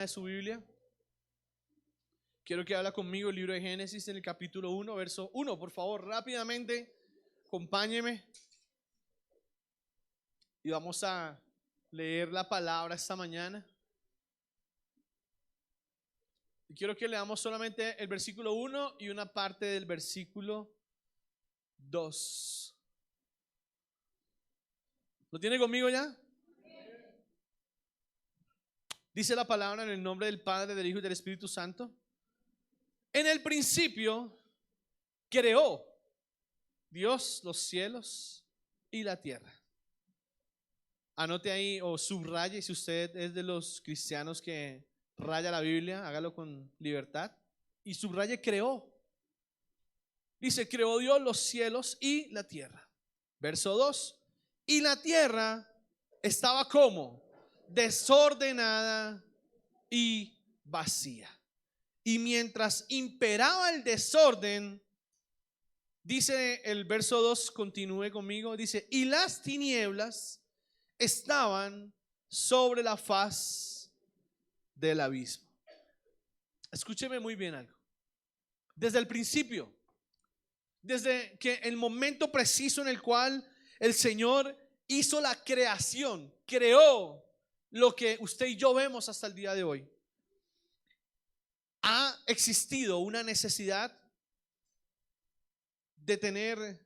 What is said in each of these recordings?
de su Biblia. Quiero que habla conmigo el libro de Génesis en el capítulo 1, verso 1. Por favor, rápidamente, acompáñeme. Y vamos a leer la palabra esta mañana. Y quiero que leamos solamente el versículo 1 y una parte del versículo 2. ¿Lo tiene conmigo ya? Dice la palabra en el nombre del Padre, del Hijo y del Espíritu Santo. En el principio creó Dios los cielos y la tierra. Anote ahí o subraye, si usted es de los cristianos que raya la Biblia, hágalo con libertad. Y subraye creó. Dice, creó Dios los cielos y la tierra. Verso 2. Y la tierra estaba como desordenada y vacía. Y mientras imperaba el desorden, dice el verso 2, continúe conmigo, dice, y las tinieblas estaban sobre la faz del abismo. Escúcheme muy bien algo. Desde el principio, desde que el momento preciso en el cual el Señor hizo la creación, creó lo que usted y yo vemos hasta el día de hoy, ha existido una necesidad de tener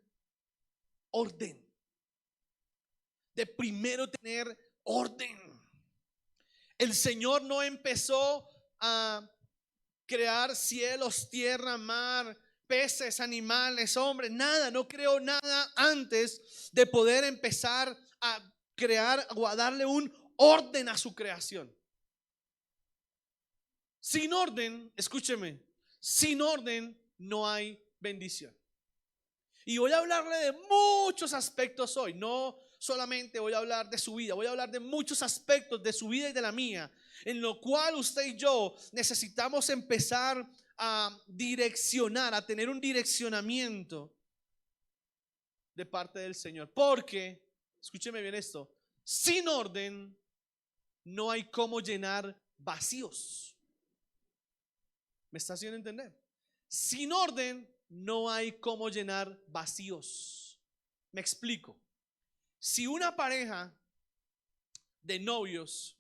orden, de primero tener orden. El Señor no empezó a crear cielos, tierra, mar, peces, animales, hombres, nada, no creó nada antes de poder empezar a crear o a darle un orden a su creación. Sin orden, escúcheme, sin orden no hay bendición. Y voy a hablarle de muchos aspectos hoy, no solamente voy a hablar de su vida, voy a hablar de muchos aspectos de su vida y de la mía, en lo cual usted y yo necesitamos empezar a direccionar, a tener un direccionamiento de parte del Señor. Porque, escúcheme bien esto, sin orden no hay cómo llenar vacíos. ¿Me está haciendo entender? Sin orden no hay cómo llenar vacíos. Me explico. Si una pareja de novios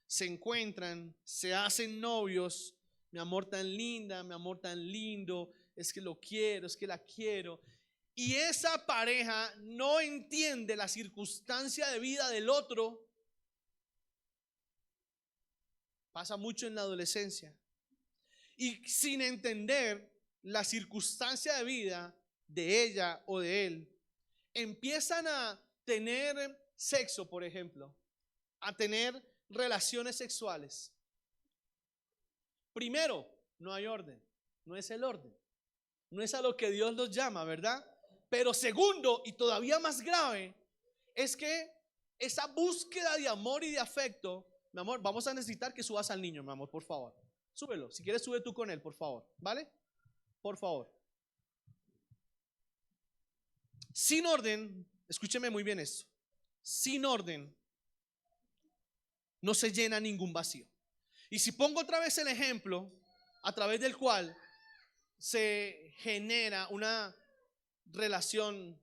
se encuentran, se hacen novios, mi amor tan linda, mi amor tan lindo, es que lo quiero, es que la quiero, y esa pareja no entiende la circunstancia de vida del otro, pasa mucho en la adolescencia, y sin entender la circunstancia de vida de ella o de él, empiezan a tener sexo, por ejemplo, a tener relaciones sexuales. Primero, no hay orden, no es el orden, no es a lo que Dios los llama, ¿verdad? Pero segundo, y todavía más grave, es que esa búsqueda de amor y de afecto, mi amor, vamos a necesitar que subas al niño, mi amor, por favor. Súbelo, si quieres sube tú con él, por favor, ¿vale? Por favor. Sin orden, escúcheme muy bien esto, sin orden no se llena ningún vacío. Y si pongo otra vez el ejemplo a través del cual se genera una relación,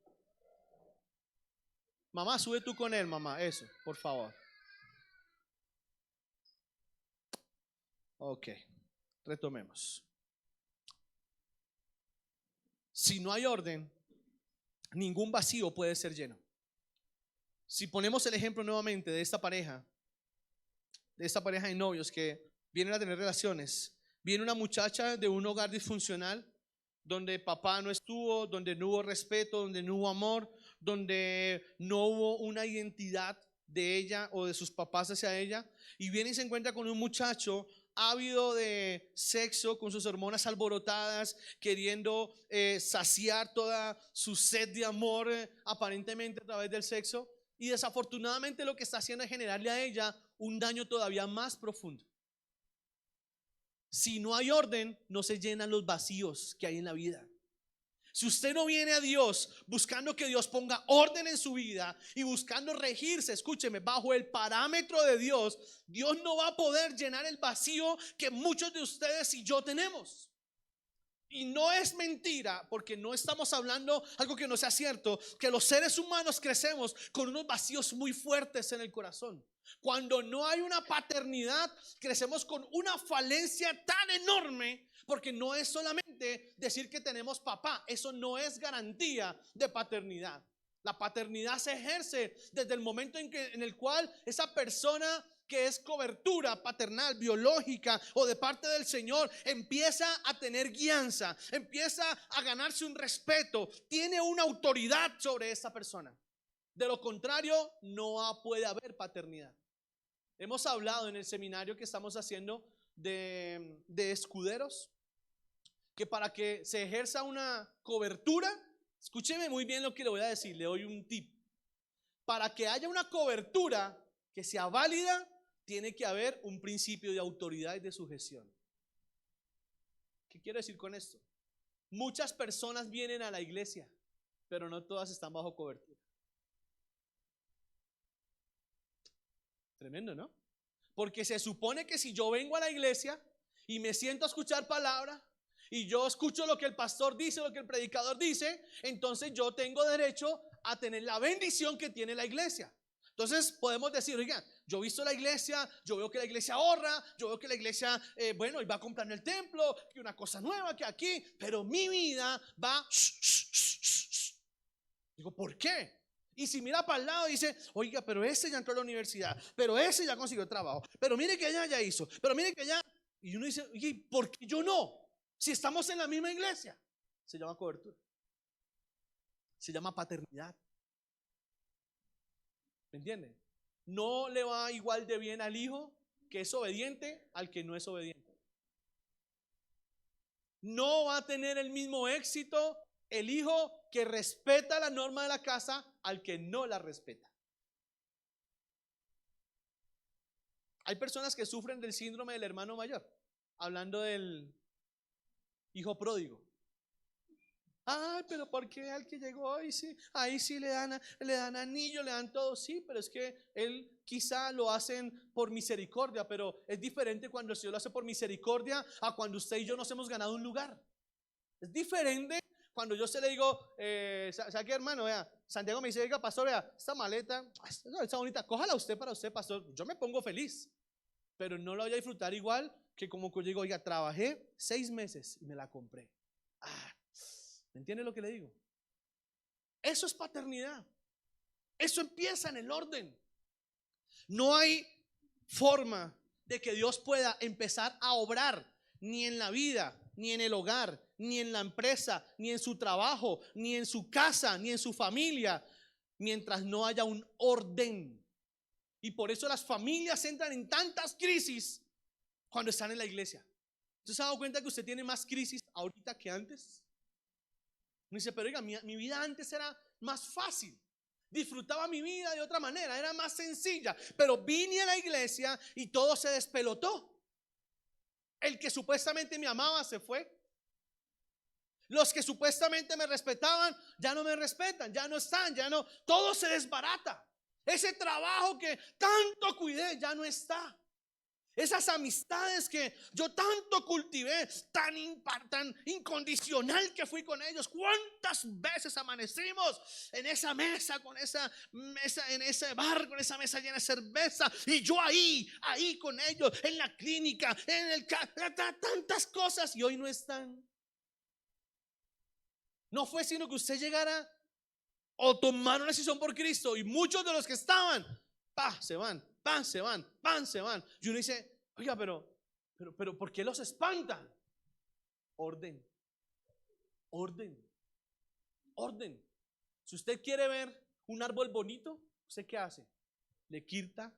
mamá, sube tú con él, mamá, eso, por favor. Ok, retomemos. Si no hay orden, ningún vacío puede ser lleno. Si ponemos el ejemplo nuevamente de esta pareja de novios que vienen a tener relaciones, viene una muchacha de un hogar disfuncional, donde papá no estuvo, donde no hubo respeto, donde no hubo amor, donde no hubo una identidad de ella o de sus papás hacia ella, y viene y se encuentra con un muchacho ávido de sexo, con sus hormonas alborotadas, queriendo saciar toda su sed de amor, aparentemente a través del sexo, y desafortunadamente lo que está haciendo es generarle a ella un daño todavía más profundo. Si no hay orden, no se llenan los vacíos que hay en la vida. Si usted no viene a Dios buscando que Dios ponga orden en su vida y buscando regirse, escúcheme, bajo el parámetro de Dios, Dios no va a poder llenar el vacío que muchos de ustedes y yo tenemos. Y no es mentira, porque no estamos hablando algo que no sea cierto, que los seres humanos crecemos con unos vacíos muy fuertes en el corazón. Cuando no hay una paternidad, crecemos con una falencia tan enorme, porque no es solamente decir que tenemos papá, eso no es garantía de paternidad. La paternidad se ejerce desde el momento en el cual esa persona que es cobertura paternal, biológica o de parte del Señor, empieza a tener guianza, empieza a ganarse un respeto, tiene una autoridad sobre esa persona. De lo contrario, no puede haber paternidad. Hemos hablado en el seminario que estamos haciendo de escuderos, que para que se ejerza una cobertura, escúcheme muy bien lo que le voy a decir, le doy un tip. Para que haya una cobertura que sea válida, tiene que haber un principio de autoridad y de sujeción. ¿Qué quiero decir con esto? Muchas personas vienen a la iglesia, pero no todas están bajo cobertura. Tremendo, ¿no? Porque se supone que si yo vengo a la iglesia y me siento a escuchar palabra y yo escucho lo que el pastor dice, lo que el predicador dice, entonces yo tengo derecho a tener la bendición que tiene la iglesia. Entonces podemos decir, oigan, yo he visto la iglesia, yo veo que la iglesia ahorra, yo veo que la iglesia, bueno, y va a comprar en el templo, que una cosa nueva, que aquí, pero mi vida va. Digo, ¿por qué? Y si mira para el lado y dice, oiga, pero ese ya entró a la universidad, pero ese ya consiguió trabajo, pero mire que allá ya hizo, pero mire que allá. Y uno dice, oye, ¿por qué yo no? Si estamos en la misma iglesia. Se llama cobertura. Se llama paternidad. ¿Me entienden? No le va igual de bien al hijo que es obediente al que no es obediente. No va a tener el mismo éxito el hijo que respeta la norma de la casa al que no la respeta. Hay personas que sufren del síndrome del hermano mayor, hablando del hijo pródigo. Ay, pero ¿por qué al que llegó hoy sí? Ahí sí le dan anillo, le dan todo, sí, pero es que él quizá lo hacen por misericordia, pero es diferente cuando el Señor lo hace por misericordia a cuando usted y yo nos hemos ganado un lugar. Es diferente cuando yo se le digo, ¿sabe qué, hermano? Vea, Santiago me dice, oiga, pastor, vea, esta maleta, está bonita, cójala usted para usted, pastor. Yo me pongo feliz, pero no la voy a disfrutar igual que como que yo digo, oiga, trabajé 6 meses y me la compré. ¿Me entiende lo que le digo? Eso es paternidad. Eso empieza en el orden. No hay forma de que Dios pueda empezar a obrar ni en la vida, ni en el hogar, ni en la empresa, ni en su trabajo, ni en su casa, ni en su familia, mientras no haya un orden. Y por eso las familias entran en tantas crisis cuando están en la iglesia. ¿Usted se ha dado cuenta que usted tiene más crisis ahorita que antes? Me dice, pero oiga, mi vida antes era más fácil. Disfrutaba mi vida de otra manera, era más sencilla. Pero vine a la iglesia y todo se despelotó. El que supuestamente me amaba se fue. Los que supuestamente me respetaban ya no me respetan, ya no están, ya no. Todo se desbarata. Ese trabajo que tanto cuidé ya no está. Esas amistades que yo tanto cultivé, tan incondicional que fui con ellos. ¿Cuántas veces amanecimos en esa mesa, con esa mesa, en ese bar, con esa mesa llena de cerveza? Y yo ahí con ellos, en la clínica, en el tantas cosas, y hoy no están. No fue sino que usted llegara o tomar una decisión por Cristo, y muchos de los que estaban, se van. Se van. Y uno dice, oiga, pero ¿por qué los espantan? Orden. Si usted quiere ver un árbol bonito, ¿usted qué hace? Le quita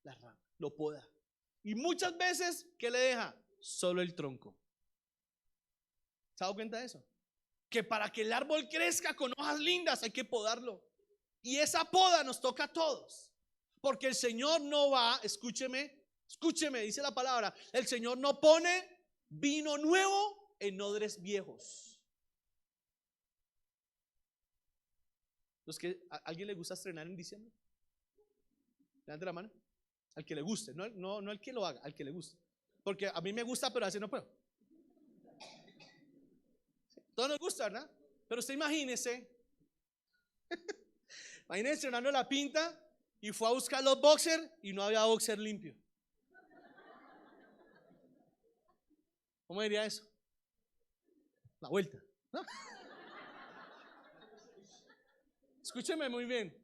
la rama, lo poda. Y muchas veces, ¿qué le deja? Solo el tronco. ¿Se ha dado cuenta de eso? Que para que el árbol crezca con hojas lindas hay que podarlo. Y esa poda nos toca a todos. Porque el Señor no va, escúcheme, dice la palabra, el Señor no pone vino nuevo en odres viejos. ¿A alguien le gusta estrenar en diciembre? Levante la mano. Al que le guste, no al que lo haga, al que le guste. Porque a mí me gusta, pero así no puedo. Todo nos gusta, ¿verdad? Pero usted imagínese estrenando la pinta y fue a buscar los boxers y no había boxer limpio. ¿Cómo diría eso? La vuelta, ¿no? Escúcheme muy bien.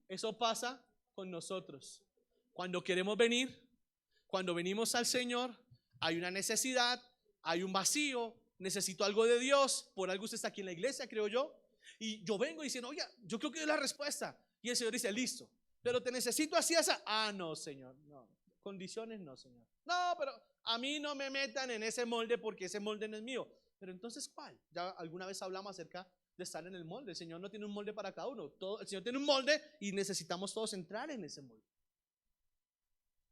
Eso pasa con nosotros. Cuando queremos venir, cuando venimos al Señor, hay una necesidad, hay un vacío, necesito algo de Dios. Por algo usted está aquí en la iglesia, creo yo. Y yo vengo diciendo, oye, yo creo que es la respuesta. Y el Señor dice, listo, pero te necesito así, así. Ah, no, Señor, no. Condiciones no, Señor. No, pero a mí no me metan en ese molde porque ese molde no es mío. Pero entonces, ¿cuál? Ya alguna vez hablamos acerca de estar en el molde. El Señor no tiene un molde para cada uno. El Señor tiene un molde y necesitamos todos entrar en ese molde.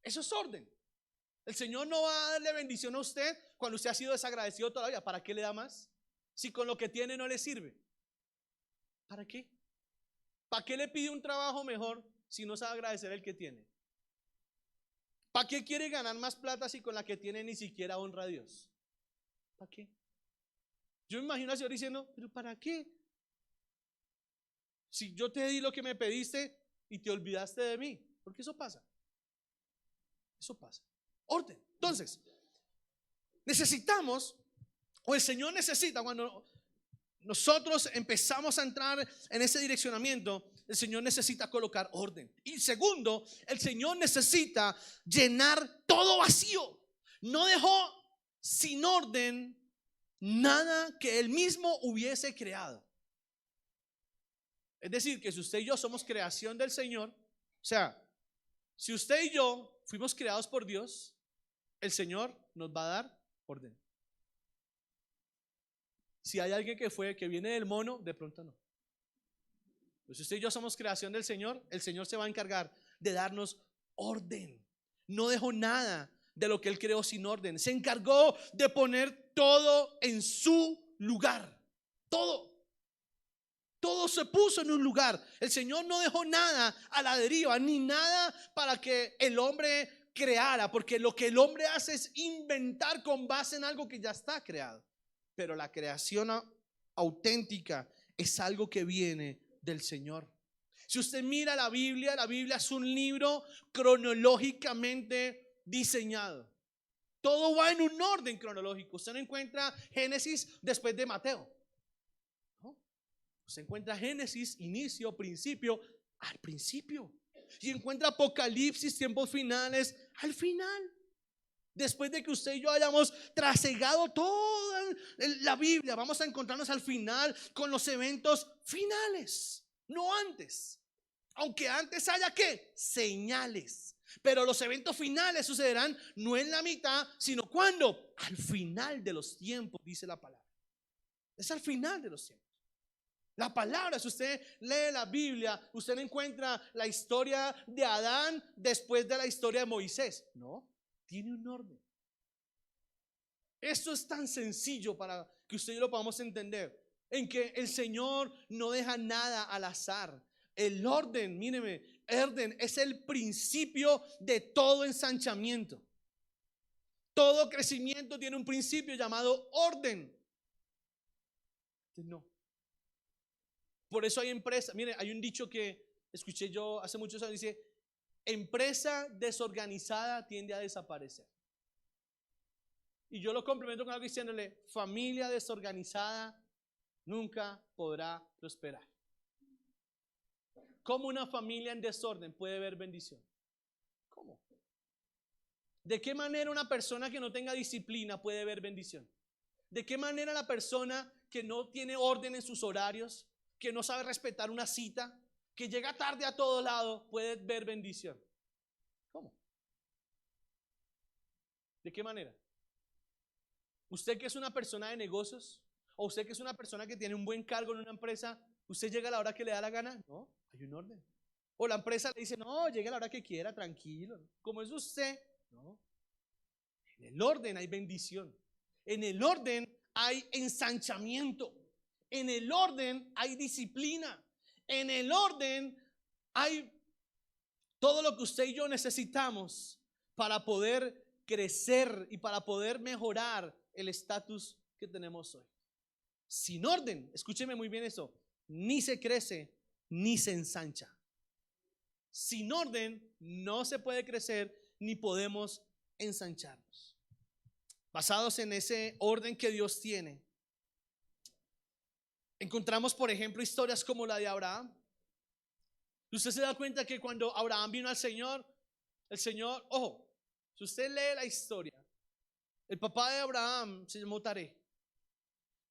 Eso es orden. El Señor no va a darle bendición a usted cuando usted ha sido desagradecido todavía. ¿Para qué le da más? Si con lo que tiene no le sirve. ¿Para qué? ¿Para qué le pide un trabajo mejor si no sabe agradecer el que tiene? ¿Para qué quiere ganar más plata si con la que tiene ni siquiera honra a Dios? ¿Para qué? Yo me imagino al Señor diciendo, ¿pero para qué? Si yo te di lo que me pediste y te olvidaste de mí. Porque eso pasa. Eso pasa. Orden. Entonces, necesitamos, o el Señor necesita, cuando nosotros empezamos a entrar en ese direccionamiento, el Señor necesita colocar orden. Y segundo, el Señor necesita llenar todo vacío. No dejó sin orden nada que Él mismo hubiese creado. Es decir, que si usted y yo somos creación del Señor, o sea, si usted y yo fuimos creados por Dios, el Señor nos va a dar orden. Si hay alguien que viene del mono, de pronto no. Pues si usted y yo somos creación del Señor, el Señor se va a encargar de darnos orden. No dejó nada de lo que Él creó sin orden. Se encargó de poner todo en su lugar. Todo. Todo se puso en un lugar. El Señor no dejó nada a la deriva, ni nada para que el hombre creara, porque lo que el hombre hace es inventar con base en algo que ya está creado. Pero la creación auténtica es algo que viene del Señor. Si usted mira la Biblia es un libro cronológicamente diseñado. Todo va en un orden cronológico. Usted no encuentra Génesis después de Mateo. Se encuentra Génesis, inicio, principio, al principio. Y encuentra Apocalipsis, tiempos finales, al final. Después de que usted y yo hayamos trasegado toda la Biblia, vamos a encontrarnos al final con los eventos finales, no antes. Aunque antes haya ¿qué? Señales. Pero los eventos finales sucederán no en la mitad, sino ¿cuándo? Al final de los tiempos, dice la palabra. Es al final de los tiempos. La palabra, si usted lee la Biblia, usted no encuentra la historia de Adán después de la historia de Moisés. No, tiene un orden. Esto es tan sencillo para que usted y yo lo podamos entender. En que el Señor no deja nada al azar. El orden, míreme, orden es el principio de todo ensanchamiento. Todo crecimiento tiene un principio llamado orden. No. Por eso hay empresas, mire, hay un dicho que escuché yo hace muchos años, dice, empresa desorganizada tiende a desaparecer. Y yo lo complemento con algo diciéndole, familia desorganizada nunca podrá prosperar. ¿Cómo una familia en desorden puede ver bendición? ¿Cómo? ¿De qué manera una persona que no tenga disciplina puede ver bendición? ¿De qué manera la persona que no tiene orden en sus horarios, que no sabe respetar una cita, que llega tarde a todo lado, puede ver bendición? ¿Cómo? ¿De qué manera? Usted que es una persona de negocios, o usted que es una persona que tiene un buen cargo en una empresa, ¿usted llega a la hora que le da la gana? No, hay un orden. O la empresa le dice, no, llegue a la hora que quiera, tranquilo. ¿Cómo es usted? No. En el orden hay bendición. En el orden hay ensanchamiento. En el orden hay disciplina. En el orden hay todo lo que usted y yo necesitamos para poder crecer y para poder mejorar el estatus que tenemos hoy. Sin orden, escúcheme muy bien eso, ni se crece ni se ensancha. Sin orden no se puede crecer ni podemos ensancharnos. Basados en ese orden que Dios tiene, encontramos, por ejemplo, historias como la de Abraham. Usted se da cuenta que cuando Abraham vino al Señor, el Señor, ojo, si usted lee la historia, el papá de Abraham se llamó Taré,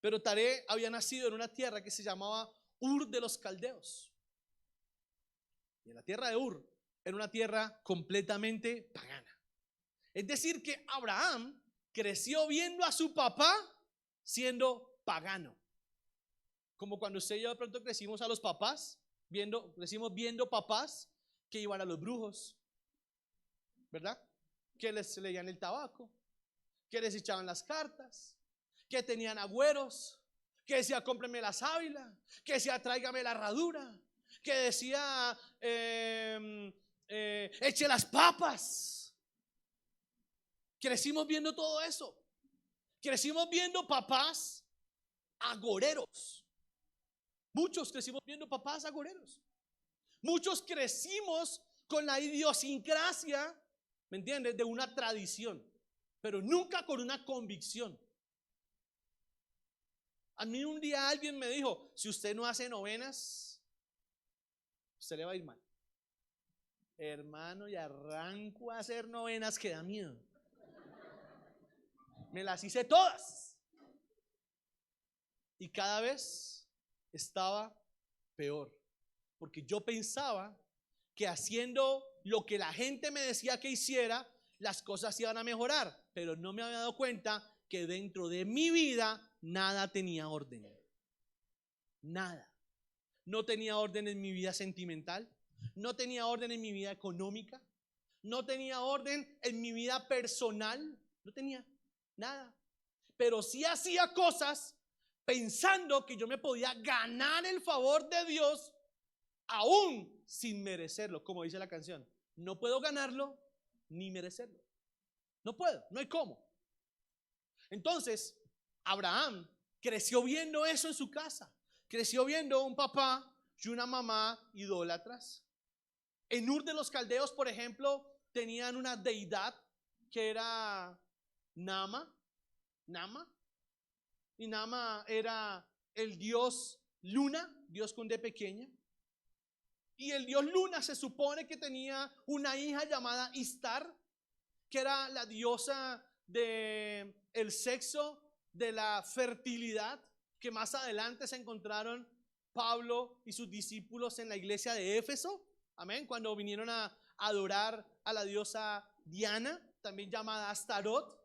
pero Taré había nacido en una tierra que se llamaba Ur de los Caldeos. Y en la tierra de Ur era una tierra completamente pagana. Es decir, que Abraham creció viendo a su papá siendo pagano. Como cuando usted y yo de pronto crecimos a los papás, crecimos viendo papás que iban a los brujos, ¿verdad? Que les leían el tabaco, que les echaban las cartas, que tenían agüeros, que decía cómpreme la sábila, que decía tráigame la herradura, que decía eche las papas. Crecimos viendo todo eso. Crecimos viendo papás agoreros. Muchos crecimos viendo papás agoreros. Muchos crecimos con la idiosincrasia, ¿me entiendes?, de una tradición, pero nunca con una convicción. A mí un día alguien me dijo, si usted no hace novenas, usted le va a ir mal. Hermano, y arranco a hacer novenas que da miedo. Me las hice todas. Y cada vez estaba peor. Porque yo pensaba que haciendo lo que la gente me decía que hiciera, las cosas iban a mejorar. Pero no me había dado cuenta que dentro de mi vida nada tenía orden. Nada. No tenía orden en mi vida sentimental. No tenía orden en mi vida económica. No tenía orden en mi vida personal. No tenía nada. Pero sí hacía cosas pensando que yo me podía ganar el favor de Dios aún sin merecerlo, como dice la canción. No puedo ganarlo ni merecerlo. No puedo, no hay cómo. Entonces, Abraham creció viendo eso en su casa. Creció viendo un papá y una mamá idólatras. En Ur de los Caldeos, por ejemplo, tenían una deidad que era Nama. Y Nama era el dios Luna, Dios con D pequeña. Y el dios Luna se supone que tenía una hija llamada Istar, que era la diosa del sexo, de la fertilidad, que más adelante se encontraron Pablo y sus discípulos en la iglesia de Éfeso. Amén. Cuando vinieron a adorar a la diosa Diana, también llamada Astarot.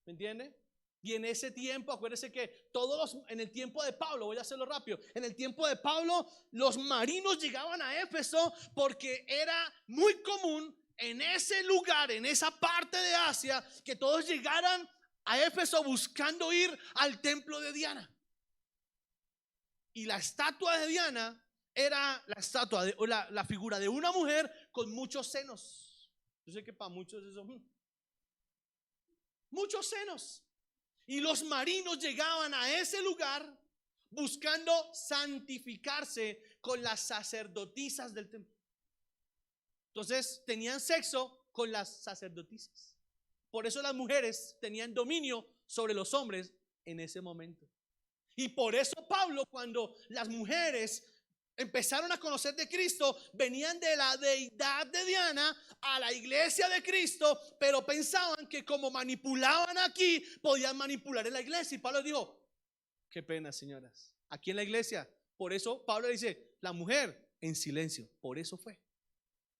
¿Me entiende? Y en ese tiempo, acuérdense que en el tiempo de Pablo, voy a hacerlo rápido, en el tiempo de Pablo, los marinos llegaban a Éfeso porque era muy común en ese lugar, en esa parte de Asia, que todos llegaran a Éfeso buscando ir al templo de Diana. Y la estatua de Diana era la estatua o la figura de una mujer con muchos senos. Yo sé que para muchos eso, muchos senos. Y los marinos llegaban a ese lugar buscando santificarse con las sacerdotisas del templo. Entonces tenían sexo con las sacerdotisas. Por eso las mujeres tenían dominio sobre los hombres en ese momento. Y por eso Pablo, cuando las mujeres empezaron a conocer de Cristo, venían de la deidad de Diana a la iglesia de Cristo, pero pensaban que como manipulaban aquí, podían manipular en la iglesia. Y Pablo dijo, qué pena, señoras, aquí en la iglesia. Por eso Pablo dice, la mujer en silencio. Por eso fue.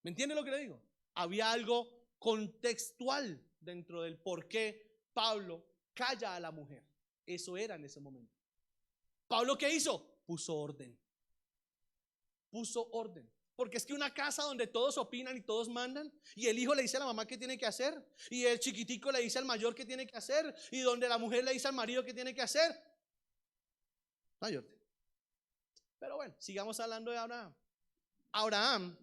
¿Me entiende lo que le digo? Había algo contextual dentro del por qué Pablo calla a la mujer. Eso era en ese momento. Pablo, ¿qué hizo? Puso orden. Puso orden. Porque es que una casa donde todos opinan y todos mandan, y el hijo le dice a la mamá qué tiene que hacer, y el chiquitico le dice al mayor qué tiene que hacer, y donde la mujer le dice al marido qué tiene que hacer, no hay orden. Pero bueno, sigamos hablando de Abraham. Abraham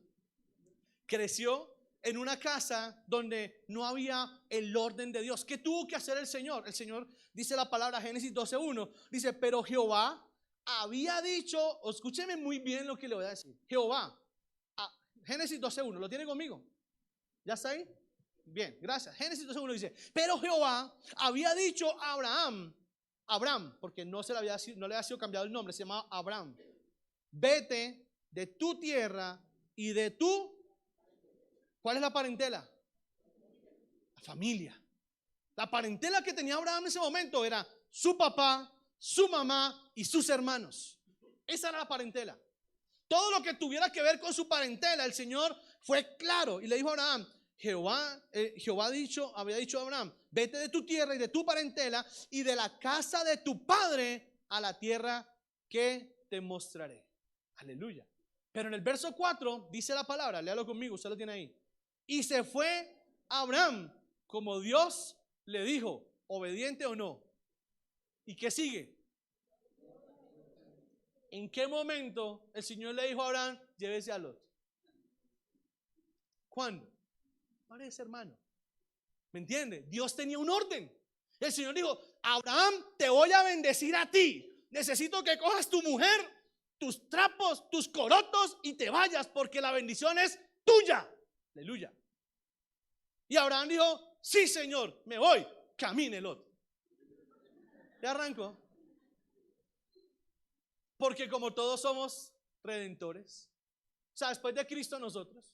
creció en una casa donde no había el orden de Dios. ¿Qué tuvo que hacer el Señor? El Señor dice la palabra Génesis 12:1. Dice, pero Jehová había dicho, o escúcheme muy bien lo que le voy a decir. Jehová, Génesis 12:1, ¿lo tiene conmigo? ¿Ya está ahí? Bien, gracias. Génesis 12:1 dice, pero Jehová había dicho a Abraham, porque no le había sido cambiado el nombre, se llamaba Abraham. Vete de tu tierra y de tu... ¿Cuál es la parentela? La familia. La parentela que tenía Abraham en ese momento era su papá, su mamá y sus hermanos. Esa era la parentela. Todo lo que tuviera que ver con su parentela, el Señor fue claro y le dijo a Abraham, Jehová había dicho a Abraham, vete de tu tierra y de tu parentela y de la casa de tu padre a la tierra que te mostraré. Aleluya. Pero en el verso 4 dice la palabra, léalo conmigo, usted lo tiene ahí. Y se fue Abraham como Dios le dijo, obediente o no. ¿Y qué sigue? ¿En qué momento el Señor le dijo a Abraham, llévese a Lot? ¿Cuándo? Parece, hermano. ¿Me entiende? Dios tenía un orden. El Señor dijo, Abraham, te voy a bendecir a ti. Necesito que cojas tu mujer, tus trapos, tus corotos y te vayas porque la bendición es tuya. Aleluya. Y Abraham dijo, sí, Señor, me voy. Camine, Lot. Ya arrancó. Porque como todos somos redentores, o sea, después de Cristo nosotros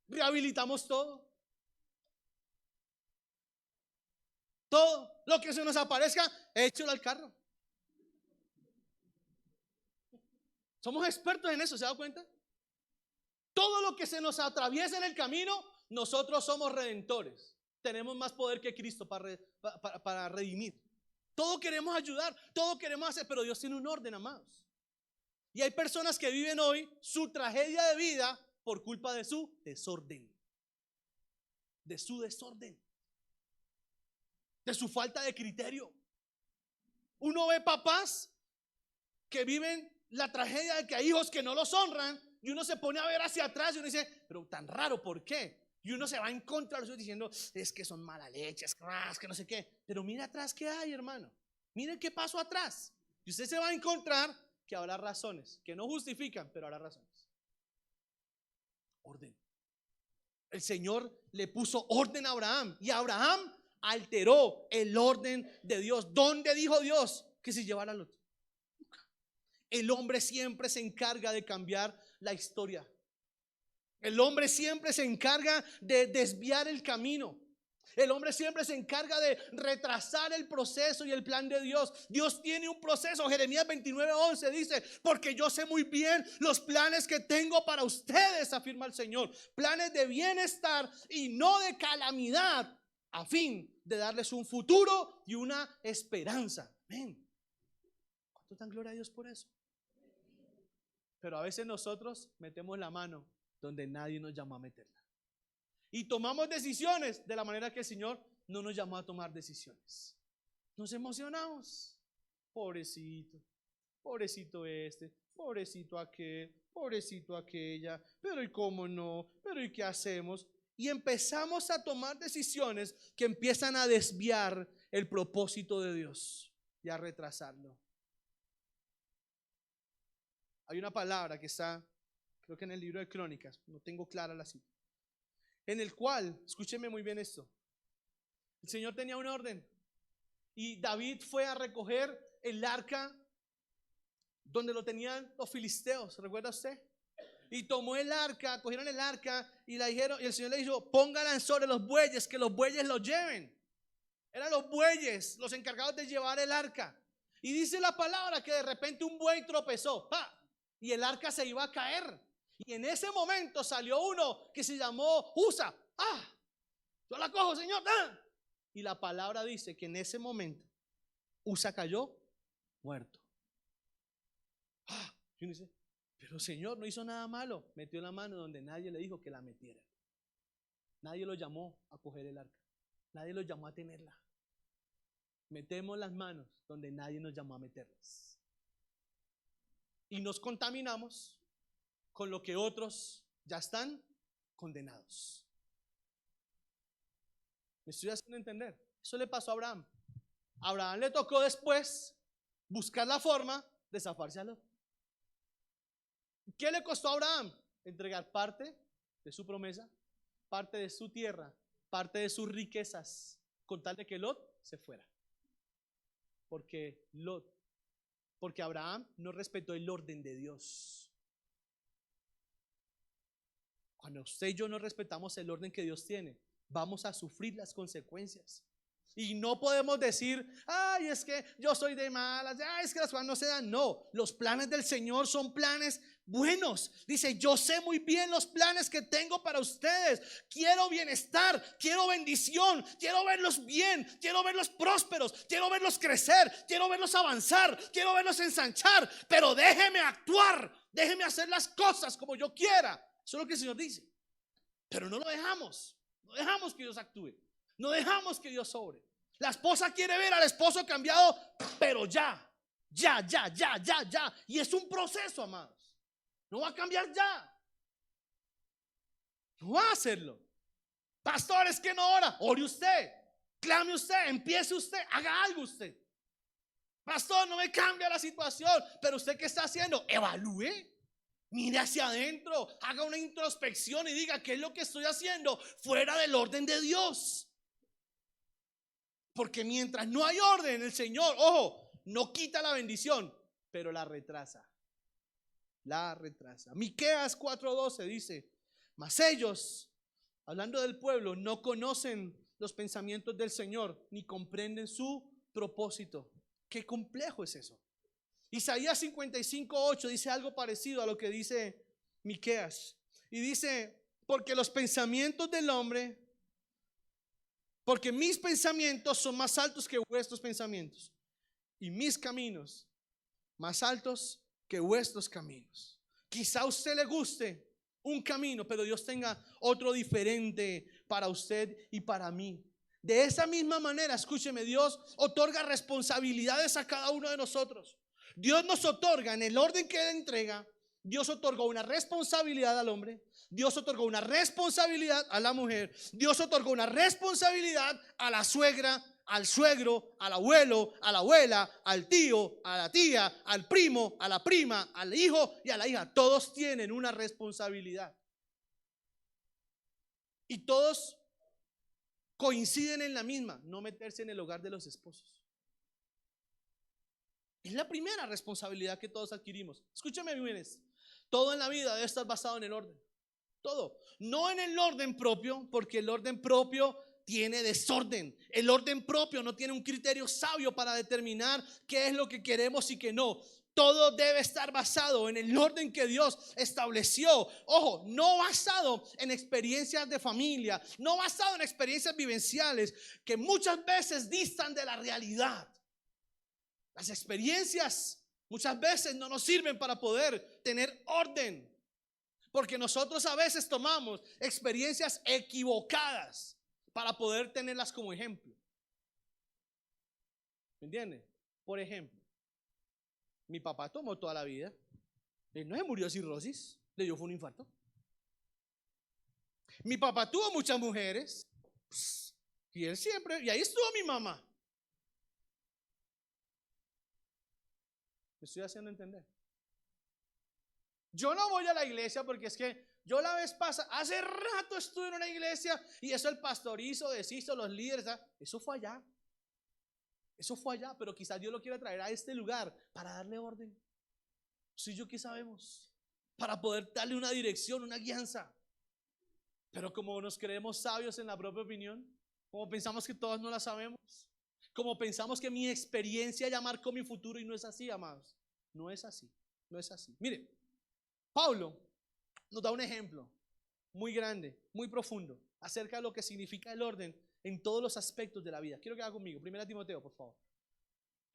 rehabilitamos todo. Todo lo que se nos aparezca, échalo al carro. Somos expertos en eso, ¿se da cuenta? Todo lo que se nos atraviesa en el camino, nosotros somos redentores. Tenemos más poder que Cristo para redimir. Todo queremos ayudar, todo queremos hacer, pero Dios tiene un orden, amados. Y hay personas que viven hoy su tragedia de vida por culpa de su desorden. De su desorden. De su falta de criterio. Uno ve papás que viven la tragedia de que hay hijos que no los honran y uno se pone a ver hacia atrás y uno dice, pero tan raro, ¿por qué? Y uno se va en contra de los hijos diciendo, es que son mala leche, es que no sé qué. Pero mire atrás qué hay, hermano. Mire qué pasó atrás. Y usted se va a encontrar que habrá razones, que no justifican, pero habrá razones. Orden. El Señor le puso orden a Abraham y Abraham alteró el orden de Dios. ¿Dónde dijo Dios que se llevara a Lot? El hombre siempre se encarga de cambiar la historia. El hombre siempre se encarga de desviar el camino. El hombre siempre se encarga de retrasar el proceso y el plan de Dios. Dios tiene un proceso. Jeremías 29:11 dice, porque yo sé muy bien los planes que tengo para ustedes, afirma el Señor. Planes de bienestar y no de calamidad, a fin de darles un futuro y una esperanza. Amén. ¿Cuánto dan gloria a Dios por eso? Pero a veces nosotros metemos la mano donde nadie nos llamó a meterla. Y tomamos decisiones de la manera que el Señor no nos llamó a tomar decisiones. Nos emocionamos. Pobrecito, pobrecito este, pobrecito aquel, pobrecito aquella. Pero ¿y cómo no? Pero ¿y qué hacemos? Y empezamos a tomar decisiones que empiezan a desviar el propósito de Dios y a retrasarlo. Hay una palabra que está, creo que en el libro de Crónicas, no tengo clara la cita, en el cual, escúcheme muy bien esto, el Señor tenía un orden y David fue a recoger el arca donde lo tenían los filisteos, ¿recuerda usted? Y tomó el arca, cogieron el arca y la dijeron, y el Señor le dijo, póngala sobre los bueyes, que los bueyes lo lleven. Eran los bueyes los encargados de llevar el arca. Y dice la palabra que de repente un buey tropezó, ¡pa! Y el arca se iba a caer. Y en ese momento salió uno que se llamó Usa. ¡Ah! Yo la cojo, Señor. ¡Ah! Y la palabra dice que en ese momento Usa cayó muerto. ¡Ah! Y uno dice, pero Señor, no hizo nada malo. Metió la mano donde nadie le dijo que la metiera. Nadie lo llamó a coger el arca. Nadie lo llamó a tenerla. Metemos las manos donde nadie nos llamó a meterlas. y nos contaminamos con lo que otros ya están condenados. ¿Me estoy haciendo entender? Eso le pasó a Abraham. A Abraham le tocó después buscar la forma de zafarse a Lot. ¿Qué le costó a Abraham? Entregar parte de su promesa, parte de su tierra, parte de sus riquezas, con tal de que Lot se fuera. Porque Abraham no respetó el orden de Dios. Cuando usted y yo no respetamos el orden que Dios tiene, vamos a sufrir las consecuencias. Y no podemos decir, ay, es que yo soy de malas, ay, es que las cosas no se dan. No, los planes del Señor son planes buenos. Dice, yo sé muy bien los planes que tengo para ustedes. Quiero bienestar, quiero bendición, quiero verlos bien, quiero verlos prósperos, quiero verlos crecer, quiero verlos avanzar, quiero verlos ensanchar. Pero déjeme actuar, déjeme hacer las cosas como yo quiera. Eso es lo que el Señor dice. Pero no lo dejamos, no dejamos que Dios actúe. No dejamos que Dios sobre. La esposa quiere ver al esposo cambiado, pero ya. Y es un proceso, amados. No va a cambiar ya. No va a hacerlo. Pastor, es que no ora. Ore usted, clame usted, empiece usted, haga algo usted. Pastor, no me cambia la situación. Pero usted, ¿qué está haciendo? Evalúe. Mire hacia adentro, haga una introspección y diga, ¿qué es lo que estoy haciendo fuera del orden de Dios? Porque mientras no hay orden, el Señor, ojo, no quita la bendición, pero la retrasa. La retrasa. Miqueas 4:12 dice, mas ellos, hablando del pueblo, no conocen los pensamientos del Señor, ni comprenden su propósito. Qué complejo es eso. Isaías 55:8 dice algo parecido a lo que dice Miqueas. Y dice, porque los pensamientos del hombre, porque mis pensamientos son más altos que vuestros pensamientos, y mis caminos más altos que vuestros caminos. Quizá a usted le guste un camino, pero Dios tenga otro diferente para usted y para mí. De esa misma manera, escúcheme, Dios otorga responsabilidades a cada uno de nosotros. Dios nos otorga en el orden que Él entrega. Dios otorgó una responsabilidad al hombre, Dios otorgó una responsabilidad a la mujer, Dios otorgó una responsabilidad a la suegra, al suegro, al abuelo, a la abuela, al tío, a la tía, al primo, a la prima, al hijo y a la hija. Todos tienen una responsabilidad. Y todos coinciden en la misma: no meterse en el hogar de los esposos. Es la primera responsabilidad que todos adquirimos. Escúchame bien, todo en la vida debe estar basado en el orden. Todo. No en el orden propio, porque el orden propio tiene desorden. El orden propio no tiene un criterio sabio para determinar qué es lo que queremos y qué no. Todo debe estar basado en el orden que Dios estableció. Ojo, no basado en experiencias de familia, no basado en experiencias vivenciales que muchas veces distan de la realidad. Las experiencias muchas veces no nos sirven para poder tener orden, porque nosotros a veces tomamos experiencias equivocadas para poder tenerlas como ejemplo. ¿Me entiendes? Por ejemplo, mi papá tomó toda la vida. Él no se murió de cirrosis, le dio fue un infarto. Mi papá tuvo muchas mujeres, y él siempre, y ahí estuvo mi mamá. ¿Me estoy haciendo entender? Yo no voy a la iglesia porque es que yo la vez pasada, hace rato estuve en una iglesia y eso el pastor hizo, deshizo, los líderes, eso fue allá. Eso fue allá, pero quizás Dios lo quiera traer a este lugar para darle orden. Si yo qué sabemos, para poder darle una dirección, una guianza. Pero como nos creemos sabios en la propia opinión, como pensamos que todos no la sabemos, como pensamos que mi experiencia ya marcó mi futuro, y no es así, amados. No es así, no es así. Mire, Pablo nos da un ejemplo muy grande, muy profundo, acerca de lo que significa el orden en todos los aspectos de la vida. Quiero que haga conmigo, 1 Timoteo, por favor.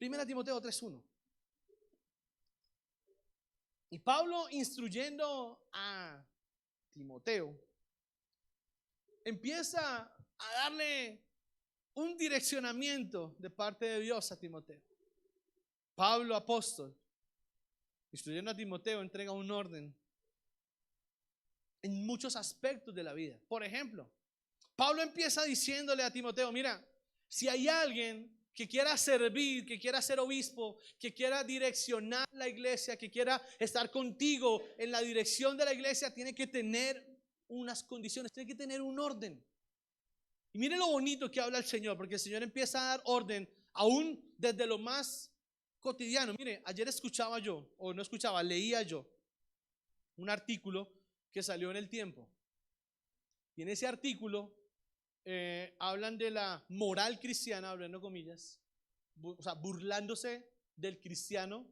1 Timoteo 3:1. Y Pablo, instruyendo a Timoteo, empieza a darle un direccionamiento de parte de Dios a Timoteo. Pablo, apóstol, instruyendo a Timoteo, entrega un orden en muchos aspectos de la vida. Por ejemplo, Pablo empieza diciéndole a Timoteo, mira, si hay alguien que quiera servir, que quiera ser obispo, que quiera direccionar la iglesia, que quiera estar contigo en la dirección de la iglesia, tiene que tener unas condiciones, tiene que tener un orden. Y mire lo bonito que habla el Señor, porque el Señor empieza a dar orden aún desde lo más cotidiano. Mire, ayer escuchaba yo, o no escuchaba, leía yo un artículo que salió en El Tiempo. Y en ese artículo hablan de la moral cristiana, abriendo comillas, o sea, burlándose del cristiano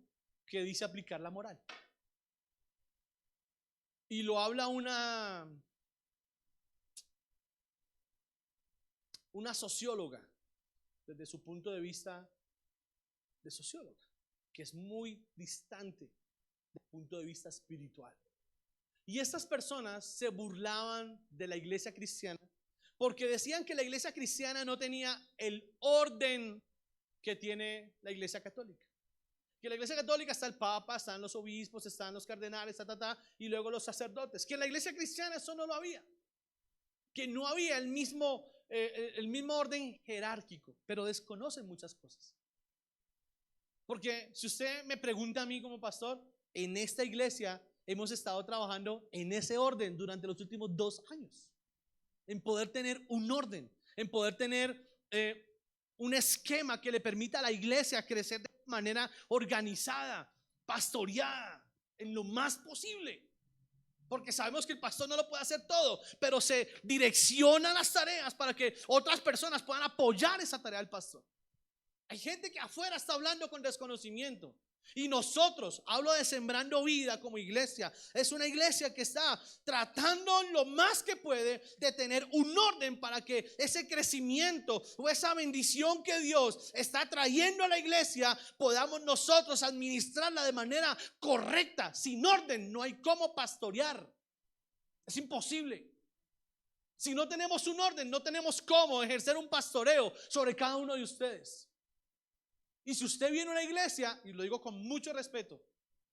que dice aplicar la moral. Y lo habla una socióloga, desde su punto de vista de socióloga, que es muy distante del punto de vista espiritual. Y estas personas se burlaban de la iglesia cristiana porque decían que la iglesia cristiana no tenía el orden que tiene la iglesia católica. Que en la iglesia católica está el papa, están los obispos, están los cardenales, y luego los sacerdotes. Que en la iglesia cristiana eso no lo había. Que no había el mismo orden jerárquico, pero desconocen muchas cosas. Porque si usted me pregunta a mí como pastor, en esta iglesia hemos estado trabajando en ese orden durante los últimos 2 años. En poder tener un orden, en poder tener un esquema que le permita a la iglesia crecer de manera organizada, pastoreada, en lo más posible. Porque sabemos que el pastor no lo puede hacer todo, pero se direccionan las tareas para que otras personas puedan apoyar esa tarea del pastor. Hay gente que afuera está hablando con desconocimiento. Y nosotros, hablo de Sembrando Vida como iglesia, es una iglesia que está tratando lo más que puede de tener un orden para que ese crecimiento o esa bendición que Dios está trayendo a la iglesia podamos nosotros administrarla de manera correcta. Sin orden no hay cómo pastorear, es imposible. Si no tenemos un orden, no tenemos cómo ejercer un pastoreo sobre cada uno de ustedes. Y si usted viene a una iglesia, y lo digo con mucho respeto,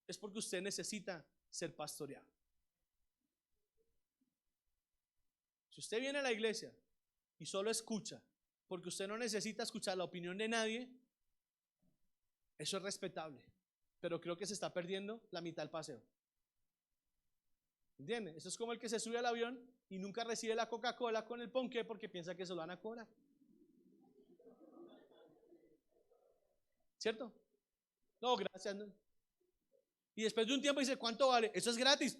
es porque usted necesita ser pastoreado. Si usted viene a la iglesia y solo escucha, porque usted no necesita escuchar la opinión de nadie, eso es respetable, pero creo que se está perdiendo la mitad del paseo. ¿Entiende? Eso es como el que se sube al avión y nunca recibe la Coca-Cola con el ponqué porque piensa que se lo van a cobrar. ¿Cierto? No, gracias. No. Y después de un tiempo dice, ¿cuánto vale? Eso es gratis.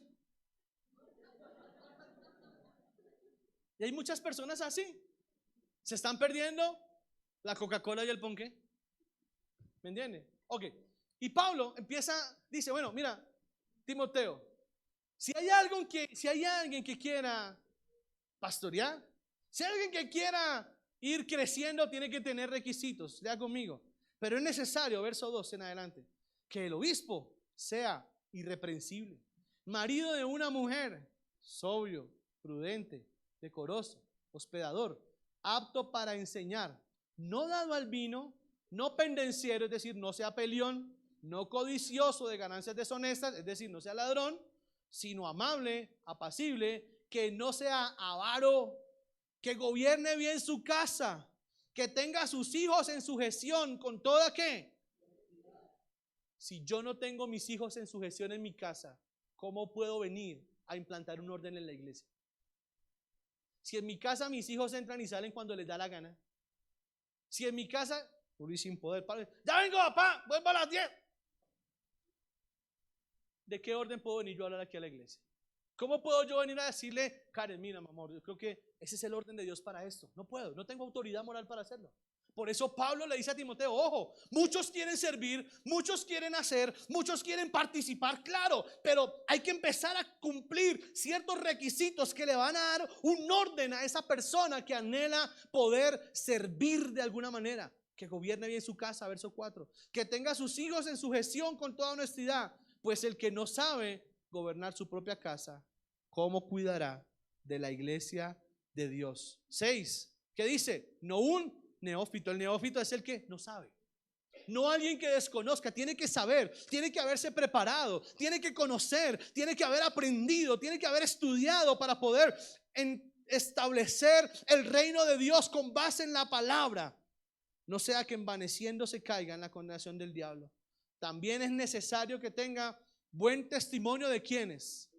Y hay muchas personas así. Se están perdiendo la Coca-Cola y el ponqué. ¿Me entiende? Ok. Y Pablo dice, bueno, mira, Timoteo, si hay alguien que quiera pastorear, si hay alguien que quiera ir creciendo, tiene que tener requisitos. Lea conmigo. Pero es necesario, verso 2 en adelante, que el obispo sea irreprensible, marido de una mujer, sobrio, prudente, decoroso, hospedador, apto para enseñar, no dado al vino, no pendenciero, es decir, no sea peleón, no codicioso de ganancias deshonestas, es decir, no sea ladrón, sino amable, apacible, que no sea avaro, que gobierne bien su casa, que tenga a sus hijos en sujeción con toda ¿qué? Si yo no tengo mis hijos en sujeción en mi casa, ¿cómo puedo venir a implantar un orden en la iglesia? Si en mi casa mis hijos entran y salen cuando les da la gana. Si en mi casa, Uri sin poder, padre, ya vengo papá, vuelvo a las 10. ¿De qué orden puedo venir yo a hablar aquí a la iglesia? ¿Cómo puedo yo venir a decirle, Karen, mira, mi amor, yo creo que ese es el orden de Dios para esto? No puedo, no tengo autoridad moral para hacerlo. Por eso Pablo le dice a Timoteo, ojo, muchos quieren servir, muchos quieren hacer, muchos quieren participar, claro, pero hay que empezar a cumplir ciertos requisitos que le van a dar un orden a esa persona que anhela poder servir de alguna manera, que gobierne bien su casa, verso 4, que tenga a sus hijos en sujeción con toda honestidad, pues el que no sabe gobernar su propia casa, ¿cómo cuidará de la iglesia de Dios? 6, ¿qué dice? No un neófito. El neófito es el que no sabe. No alguien que desconozca, tiene que saber, tiene que haberse preparado, tiene que conocer, tiene que haber aprendido, tiene que haber estudiado para poder establecer el reino de Dios con base en la palabra. No sea que envaneciéndose caiga en la condenación del diablo. También es necesario que tenga buen testimonio de quienes.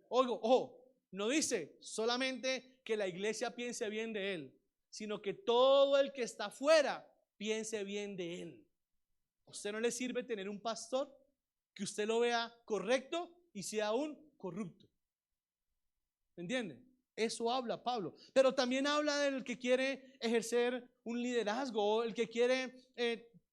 Ojo, no dice solamente que la iglesia piense bien de él, sino que todo el que está afuera piense bien de él. A usted no le sirve tener un pastor que usted lo vea correcto y sea un corrupto. ¿Me entiende? Eso habla Pablo. Pero también habla del que quiere ejercer un liderazgo, el que quiere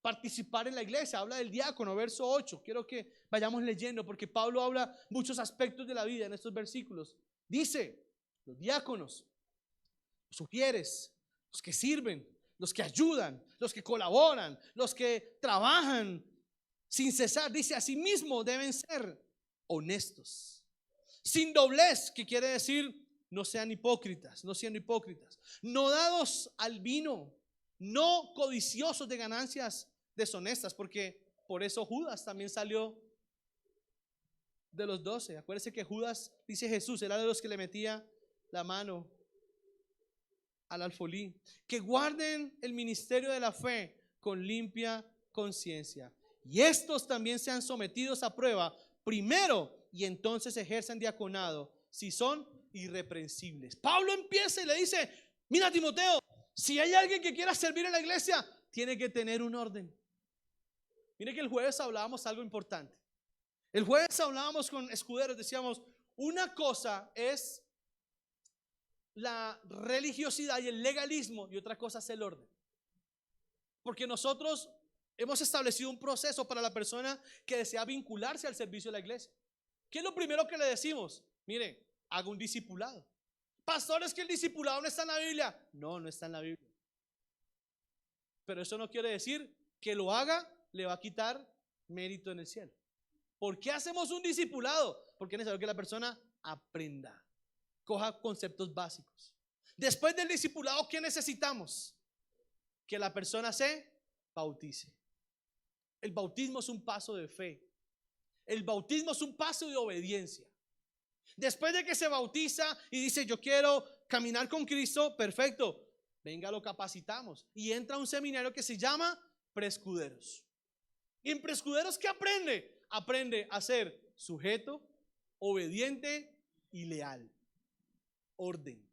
participar en la iglesia. Habla del diácono, verso 8. Quiero que vayamos leyendo porque Pablo habla muchos aspectos de la vida en estos versículos. Dice, los diáconos, los sugieres, los que sirven, los que ayudan, los que colaboran, los que trabajan sin cesar. Dice, asimismo deben ser honestos, sin doblez, que quiere decir no sean hipócritas, no siendo hipócritas, no dados al vino, no codiciosos de ganancias deshonestas, porque por eso Judas también salió de los 12. Acuérdense que Judas, dice Jesús, era de los que le metía la mano al alfolí. Que guarden el ministerio de la fe con limpia conciencia. Y estos también sean sometidos a prueba primero y entonces ejercen diaconado si son irreprensibles. Pablo empieza y le dice, mira Timoteo, si hay alguien que quiera servir en la iglesia, tiene que tener un orden. Mire que el jueves hablábamos algo importante. El jueves hablábamos con escuderos, decíamos, una cosa es la religiosidad y el legalismo y otra cosa es el orden. Porque nosotros hemos establecido un proceso para la persona que desea vincularse al servicio de la iglesia. ¿Qué es lo primero que le decimos? Mire, haga un discipulado. Pastor, ¿es que el discipulado no está en la Biblia? No, no está en la Biblia. Pero eso no quiere decir que lo haga, le va a quitar mérito en el cielo. ¿Por qué hacemos un discipulado? Porque es necesario que la persona aprenda, coja conceptos básicos. Después del discipulado, ¿qué necesitamos? Que la persona se bautice. El bautismo es un paso de fe. El bautismo es un paso de obediencia. Después de que se bautiza y dice yo quiero caminar con Cristo, perfecto, venga, lo capacitamos y entra a un seminario que se llama Prescuderos. ¿Y en Prescuderos qué aprende? Aprende a ser sujeto, obediente y leal. Orden.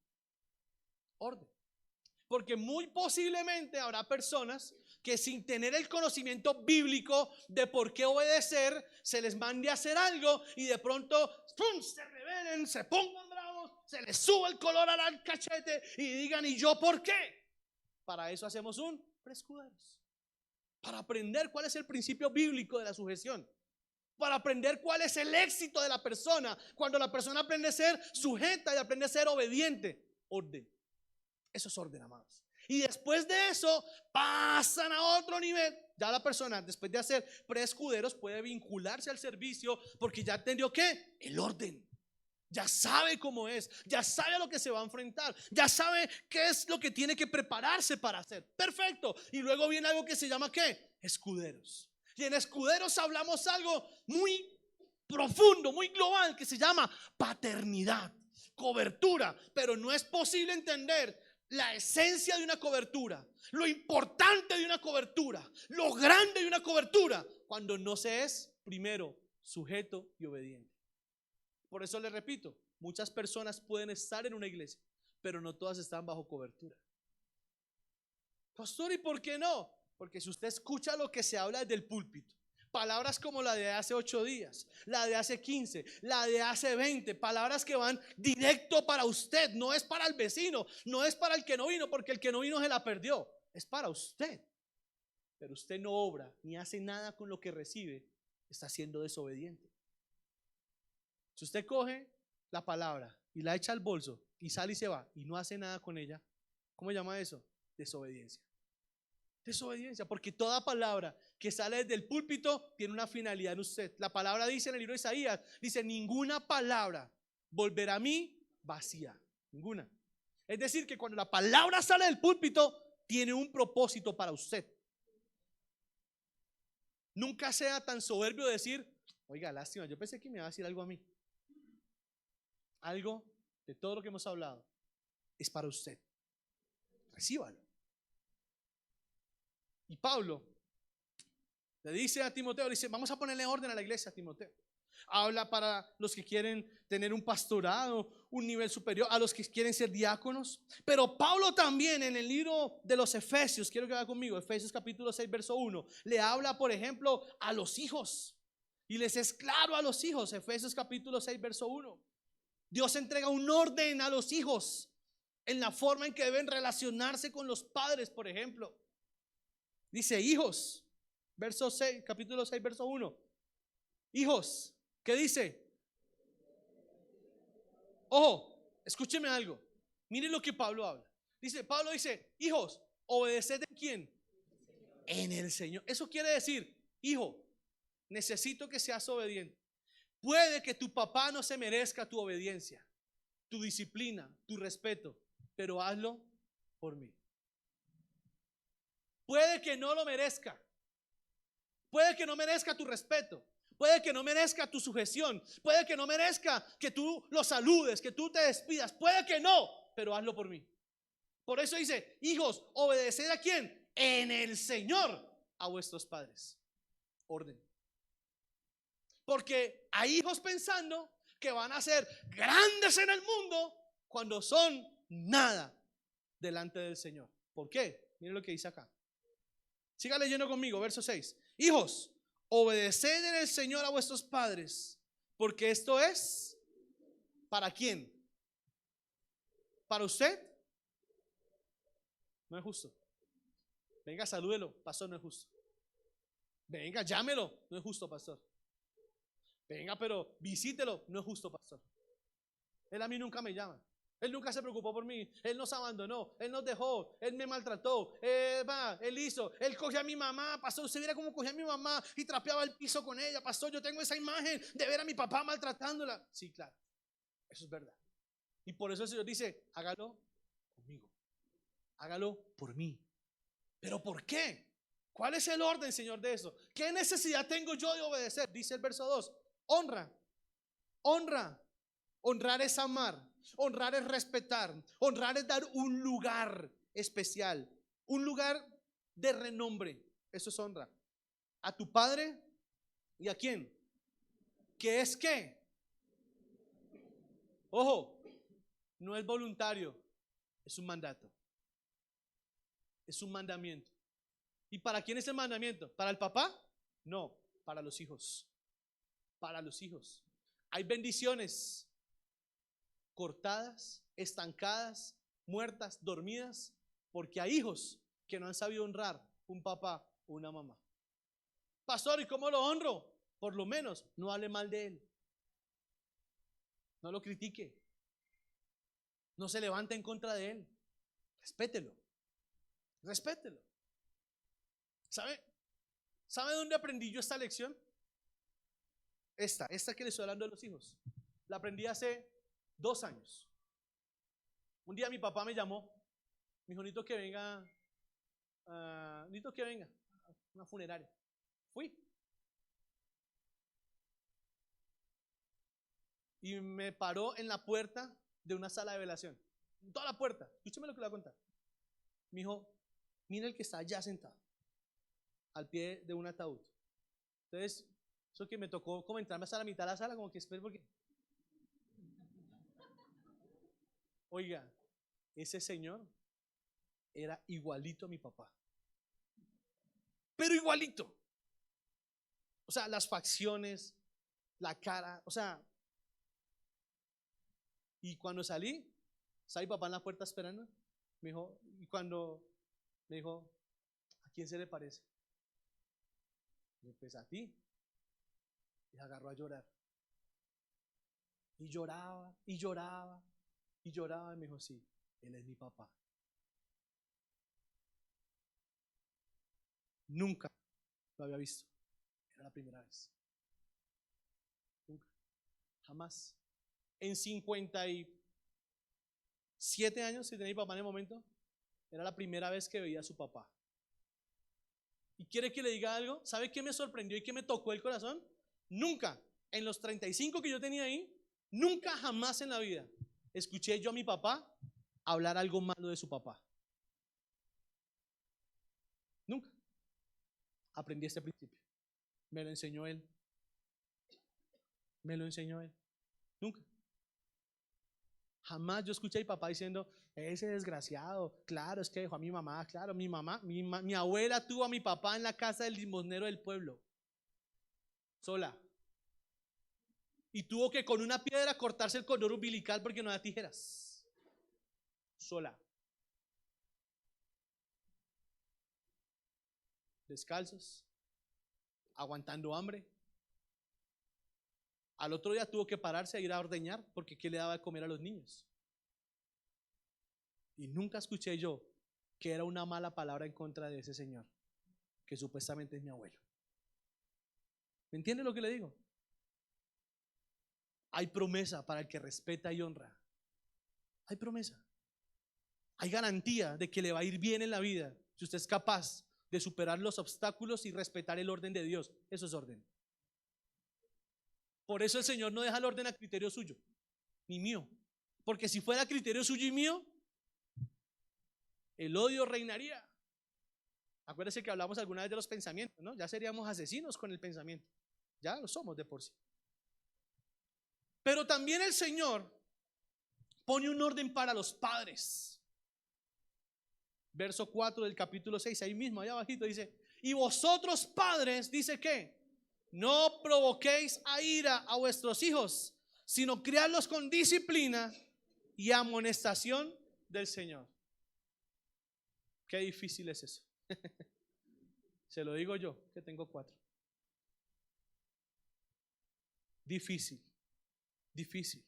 Porque muy posiblemente habrá personas que sin tener el conocimiento bíblico de por qué obedecer, se les mande a hacer algo y de pronto ¡pum!, se rebelen, se pongan bravos, se les sube el color al cachete y digan, ¿y yo por qué? Para eso hacemos un Prescuderos. Para aprender cuál es el principio bíblico de la sujeción. Para aprender cuál es el éxito de la persona. Cuando la persona aprende a ser sujeta y aprende a ser obediente. Orden. Eso es orden, amados. Y después de eso pasan a otro nivel. Ya la persona, después de hacer Prescuderos, puede vincularse al servicio porque ya entendió ¿qué? El orden. Ya sabe cómo es, ya sabe a lo que se va a enfrentar, ya sabe qué es lo que tiene que prepararse para hacer. Perfecto. Y luego viene algo que se llama ¿qué? Escuderos. Y en escuderos hablamos algo muy profundo, muy global, que se llama paternidad, cobertura. Pero no es posible entender la esencia de una cobertura, lo importante de una cobertura, lo grande de una cobertura, cuando no se es primero sujeto y obediente. Por eso le repito, muchas personas pueden estar en una iglesia, pero no todas están bajo cobertura. Pastor, ¿y por qué no? Porque si usted escucha lo que se habla desde el púlpito, palabras como la de hace 8 días, la de hace 15, la de hace 20, palabras que van directo para usted, no es para el vecino, no es para el que no vino, porque el que no vino se la perdió, es para usted. Pero usted no obra ni hace nada con lo que recibe, está siendo desobediente. Si usted coge la palabra y la echa al bolso y sale y se va y no hace nada con ella, ¿cómo llama eso? Desobediencia. Desobediencia, porque toda palabra que sale desde el púlpito tiene una finalidad en usted. La palabra dice en el libro de Isaías, dice, ninguna palabra volverá a mí vacía, ninguna. Es decir, que cuando la palabra sale del púlpito, tiene un propósito para usted. Nunca sea tan soberbio de decir, oiga, lástima, yo pensé que me iba a decir algo a mí. Algo de todo lo que hemos hablado es para usted. Recíbalo. Y Pablo le dice a Timoteo, le dice, vamos a ponerle orden a la iglesia, Timoteo. Habla para los que quieren tener un pastorado, un nivel superior, a los que quieren ser diáconos. Pero Pablo también en el libro de los Efesios, quiero que vaya conmigo, Efesios capítulo 6, verso 1, le habla, por ejemplo, a los hijos. Y les es claro a los hijos, Efesios capítulo 6, verso 1. Dios entrega un orden a los hijos en la forma en que deben relacionarse con los padres, por ejemplo. Dice, hijos, verso 6, capítulo 6, verso 1. Hijos, ¿qué dice? Ojo, escúcheme algo. Miren lo que Pablo habla. Pablo dice, hijos, obedeced en quién? En el Señor. Eso quiere decir, hijo, necesito que seas obediente. Puede que tu papá no se merezca tu obediencia, tu disciplina, tu respeto, pero hazlo por mí. Puede que no lo merezca. Puede que no merezca tu respeto. Puede que no merezca tu sujeción. Puede que no merezca que tú lo saludes, que tú te despidas. Puede que no, pero hazlo por mí. Por eso dice, hijos, obedeced a quién? En el Señor a vuestros padres. Orden. Porque hay hijos pensando que van a ser grandes en el mundo cuando son nada delante del Señor. ¿Por qué? Miren lo que dice acá. Siga leyendo conmigo, verso 6. Hijos, obedeced en el Señor a vuestros padres, porque esto es ¿para quién? ¿Para usted? No es justo. Venga, salúdelo, pastor, no es justo. Venga, llámelo, no es justo, pastor. Venga, pero visítelo, no es justo, pastor. Él a mí nunca me llama. Él nunca se preocupó por mí. Él nos abandonó. Él nos dejó. Él me maltrató. Él hizo. Él cogió a mi mamá. Pastor, usted viera cómo cogía a mi mamá y trapeaba el piso con ella. Pastor, yo tengo esa imagen de ver a mi papá maltratándola. Sí, claro. Eso es verdad. Y por eso el Señor dice, hágalo conmigo. Hágalo por mí. ¿Pero por qué? ¿Cuál es el orden, Señor, de eso? ¿Qué necesidad tengo yo de obedecer? Dice el verso 2. Honra. Honra. Honrar es amar. Honrar es respetar. Honrar es dar un lugar especial. Un lugar de renombre. Eso es honra. A tu padre y a quién. ¿Qué es qué? Ojo, no es voluntario. Es un mandato. Es un mandamiento. ¿Y para quién es el mandamiento? ¿Para el papá? No, para los hijos. Para los hijos. Hay bendiciones cortadas, estancadas, muertas, dormidas, porque hay hijos que no han sabido honrar un papá o una mamá. Pastor, ¿y cómo lo honro? Por lo menos no hable mal de él. No lo critique. No se levante en contra de él. Respételo. Respételo. ¿Sabe dónde aprendí yo esta lección? Esta que le estoy hablando de los hijos. La aprendí hace 2 años. Un día mi papá me llamó. Me dijo, necesito que venga. Necesito que venga a una funeraria. Fui. Y me paró en la puerta de una sala de velación. En toda la puerta. Escúcheme lo que le voy a contar. Me dijo, mira el que está allá sentado. Al pie de un ataúd. Entonces, eso que me tocó como entrarme hasta la mitad de la sala, como que espero porque. Oiga, ese señor era igualito a mi papá. Pero igualito. O sea, las facciones, la cara, o sea. Y cuando salí, estaba mi papá en la puerta esperando. Me dijo, y cuando me dijo, ¿a quién se le parece? Y pues a ti. Y se agarró a llorar. Y lloraba, y lloraba, y lloraba. Y me dijo, sí, él es mi papá. Nunca lo había visto. Era la primera vez. Nunca. Jamás. En 57 años que tenía mi papá en el momento, era la primera vez que veía a su papá. Y quiere que le diga algo? ¿Sabe qué me sorprendió y qué me tocó el corazón? Nunca, en los 35 que yo tenía ahí, nunca jamás en la vida escuché yo a mi papá hablar algo malo de su papá. Nunca. Aprendí este principio. Me lo enseñó él. Me lo enseñó él. Nunca. Jamás yo escuché a mi papá diciendo, ese desgraciado, claro, es que dejó a mi mamá, claro, mi abuela tuvo a mi papá en la casa del limosnero del pueblo, sola. Y tuvo que con una piedra cortarse el cordón umbilical porque no había tijeras. Sola. Descalzos, aguantando hambre. Al otro día tuvo que pararse a ir a ordeñar porque ¿qué le daba de comer a los niños? Y nunca escuché yo que era una mala palabra en contra de ese señor, que supuestamente es mi abuelo. ¿Me entiende lo que le digo? Hay promesa para el que respeta y honra. Hay promesa. Hay garantía de que le va a ir bien en la vida si usted es capaz de superar los obstáculos y respetar el orden de Dios. Eso es orden. Por eso el Señor no deja el orden a criterio suyo, ni mío. Porque si fuera a criterio suyo y mío, el odio reinaría. Acuérdese que hablamos alguna vez de los pensamientos, ¿no? Ya seríamos asesinos con el pensamiento. Ya lo somos de por sí. Pero también el Señor pone un orden para los padres. Verso 4 del capítulo 6, ahí mismo, allá abajito dice, y vosotros padres, dice que, no provoquéis a ira a vuestros hijos, sino criadlos con disciplina y amonestación del Señor. Qué difícil es eso. Se lo digo yo, que tengo 4. Difícil. Difícil.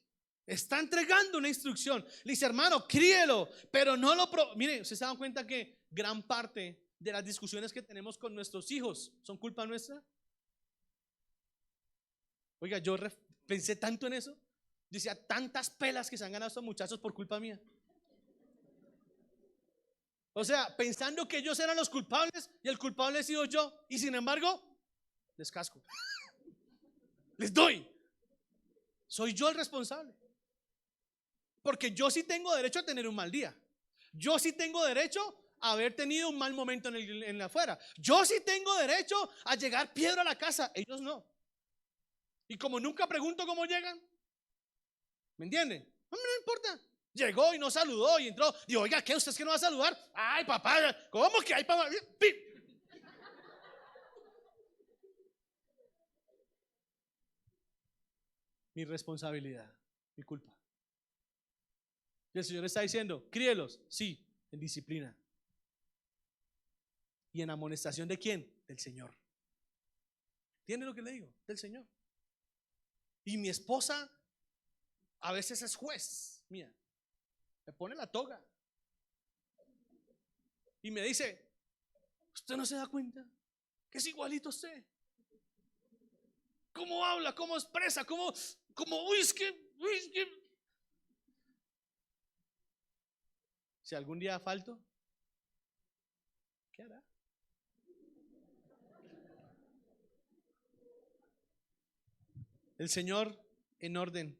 Está entregando una instrucción. Le dice, hermano, críelo, pero no lo mire, ¿se dan cuenta que gran parte de las discusiones que tenemos con nuestros hijos son culpa nuestra? Oiga, yo pensé tanto en eso. Decía, tantas pelas que se han ganado estos muchachos por culpa mía. O sea, pensando que ellos eran los culpables y el culpable he sido yo. Y sin embargo, les casco. Les doy. Soy yo el responsable. Porque yo sí tengo derecho a tener un mal día. Yo sí tengo derecho a haber tenido un mal momento en la afuera. Yo sí tengo derecho a llegar piedra a la casa. Ellos no. Y como nunca pregunto cómo llegan, ¿me entienden? No me importa. Llegó y no saludó y entró. Digo, oiga, ¿qué? ¿Usted es que no va a saludar? Ay, papá, ¿cómo que hay papá? Mi responsabilidad, mi culpa. Y el Señor está diciendo, críelos, sí, en disciplina. ¿Y en amonestación de quién? Del Señor. ¿Entiende lo que le digo? Del Señor. Y mi esposa a veces es juez, mía. Me pone la toga y me dice, ¿usted no se da cuenta que es igualito a usted? ¿Cómo habla? ¿Cómo expresa? ¿Cómo uy, es que. Si algún día falto, ¿qué hará? El Señor en orden.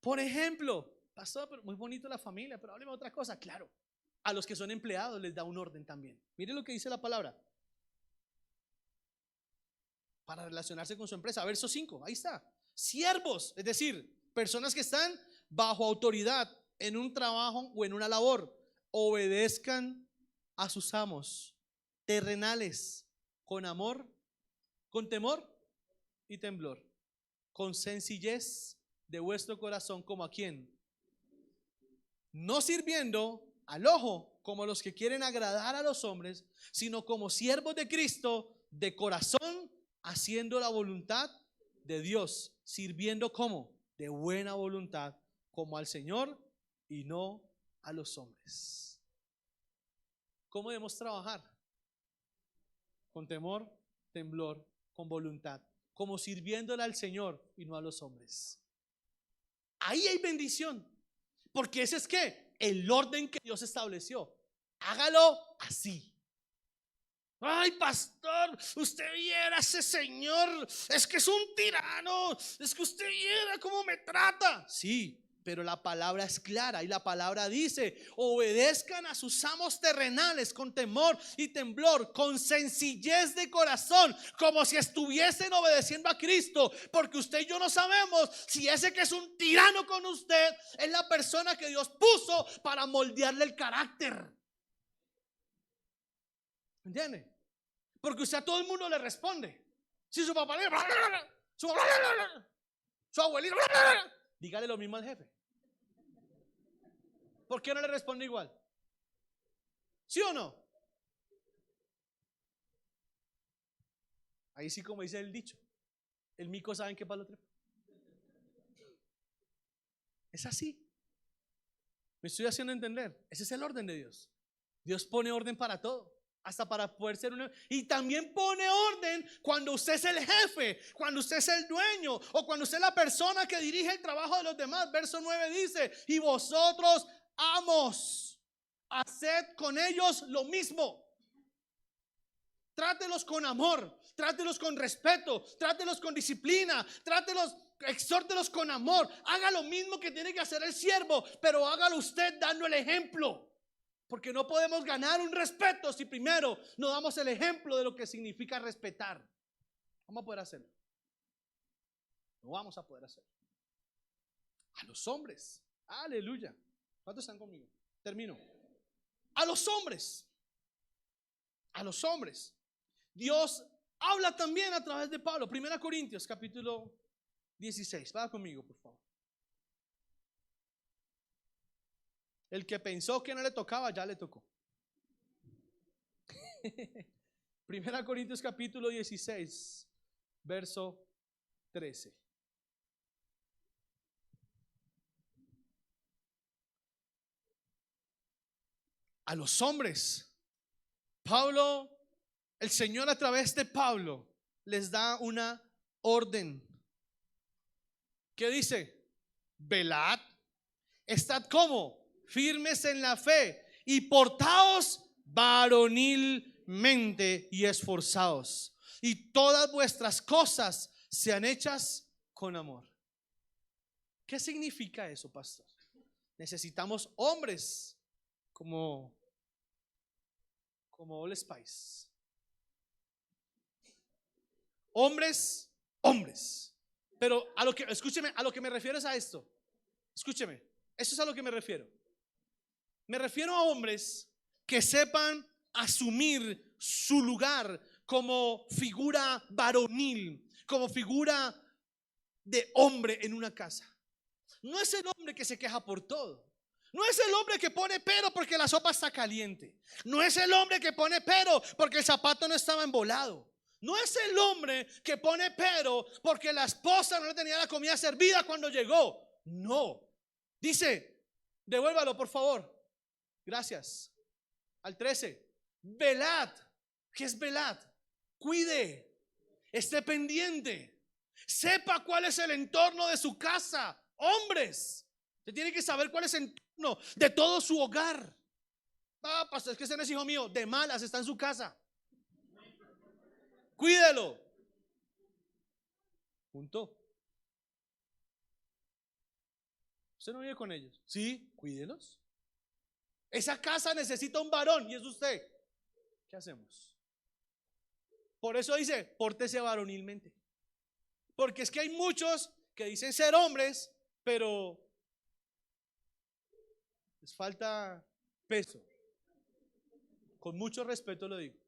Por ejemplo, pastor, pero muy bonito la familia, pero hábleme de otra cosa. Claro, a los que son empleados les da un orden también. Mire lo que dice la palabra. Para relacionarse con su empresa. Verso 5, ahí está. Siervos, es decir, personas que están bajo autoridad en un trabajo o en una labor, obedezcan a sus amos terrenales con amor, con temor y temblor, con sencillez de vuestro corazón, como a quién, no sirviendo al ojo como los que quieren agradar a los hombres, sino como siervos de Cristo de corazón, haciendo la voluntad de Dios, sirviendo como de buena voluntad, como al Señor y no a los hombres. ¿Cómo debemos trabajar? Con temor, temblor, con voluntad, como sirviéndole al Señor y no a los hombres. Ahí hay bendición, porque ese es ¿qué? El orden que Dios estableció. Hágalo así. Ay, pastor, usted viera a ese señor, es que es un tirano, es que usted viera cómo me trata. Sí, pero la palabra es clara y la palabra dice: obedezcan a sus amos terrenales con temor y temblor, con sencillez de corazón, como si estuviesen obedeciendo a Cristo, porque usted y yo no sabemos si ese que es un tirano con usted es la persona que Dios puso para moldearle el carácter. ¿Entiende? Porque usted a todo el mundo le responde. Si su papá le su, su abuelito, dígale lo mismo al jefe. ¿Por qué no le responde igual? ¿Sí o no? Ahí sí, como dice el dicho, el mico sabe en qué palo trepa. Es así. Me estoy haciendo entender. Ese es el orden de Dios. Dios pone orden para todo, hasta para poder ser uno. Y también pone orden cuando usted es el jefe, cuando usted es el dueño, o cuando usted es la persona que dirige el trabajo de los demás. Verso 9 dice: y vosotros, amos, haced con ellos lo mismo. Trátelos con amor, trátelos con respeto, trátelos con disciplina, trátelos, exhórtelos con amor. Haga lo mismo que tiene que hacer el siervo, pero hágalo usted dando el ejemplo. Porque no podemos ganar un respeto si primero no damos el ejemplo de lo que significa respetar. Vamos a poder hacerlo. No vamos a poder hacerlo. A los hombres, aleluya. ¿Cuántos están conmigo? Termino. A los hombres, Dios habla también a través de Pablo. 1 Corintios capítulo 16. Vaya conmigo, por favor. El que pensó que no le tocaba, ya le tocó. 1 Corintios capítulo 16, verso 13. A los hombres, Pablo, el Señor a través de Pablo les da una orden. ¿Qué dice? Velad, estad como firmes en la fe y portaos varonilmente y esforzados, y todas vuestras cosas sean hechas con amor. ¿Qué significa eso, pastor? Necesitamos hombres como All Spice. Hombres. Pero escúcheme, a lo que me refiero es a esto. Escúcheme, eso es a lo que me refiero. Me refiero a hombres que sepan asumir su lugar como figura varonil, como figura de hombre en una casa. No es el hombre que se queja por todo. No es el hombre que pone pero porque la sopa está caliente. No es el hombre que pone pero porque el zapato no estaba embolado. No es el hombre que pone pero porque la esposa no le tenía la comida servida cuando llegó. No. Dice, devuélvalo por favor. Gracias. Al 13. Velad. ¿Qué es velad? Cuide. Esté pendiente. Sepa cuál es el entorno de su casa. Hombres, usted tiene que saber cuál es el entorno de todo su hogar. Ah, pastor, es que ese no es hijo mío. De malas, está en su casa. Cuídelo. Punto. Usted no vive con ellos. Sí, cuídelos. Esa casa necesita un varón y es usted. ¿Qué hacemos? Por eso dice, pórtese varonilmente. Porque es que hay muchos que dicen ser hombres, pero les falta peso. Con mucho respeto lo digo.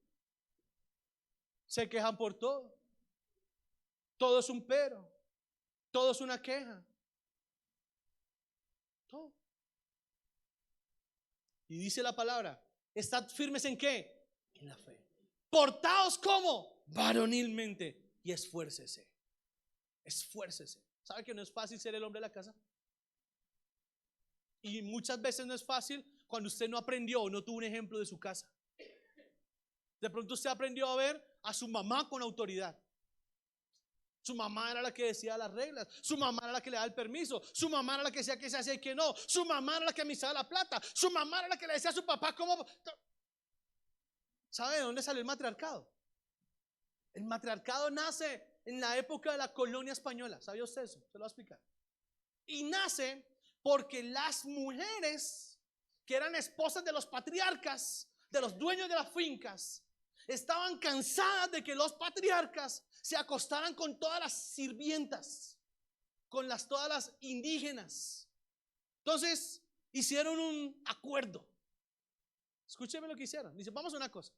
Se quejan por todo. Todo es un pero. Todo es una queja. Todo. Y dice la palabra, estad firmes ¿en qué? En la fe. Portaos como varonilmente y esfuércese. Esfuércese. ¿Sabe que no es fácil ser el hombre de la casa? Y muchas veces no es fácil cuando usted no aprendió o no tuvo un ejemplo de su casa. De pronto usted aprendió a ver a su mamá con autoridad. Su mamá era la que decía las reglas. Su mamá era la que le daba el permiso. Su mamá era la que decía que se hacía y que no. Su mamá era la que administraba la plata. Su mamá era la que le decía a su papá cómo. ¿Sabe de dónde salió el matriarcado? El matriarcado nace en la época de la colonia española. ¿Sabía usted eso? Se lo voy a explicar. Y nace porque las mujeres que eran esposas de los patriarcas, de los dueños de las fincas, estaban cansadas de que los patriarcas se acostaran con todas las sirvientas, con todas las indígenas. Entonces hicieron un acuerdo. Escúcheme lo que hicieron. Dice, vamos a una cosa.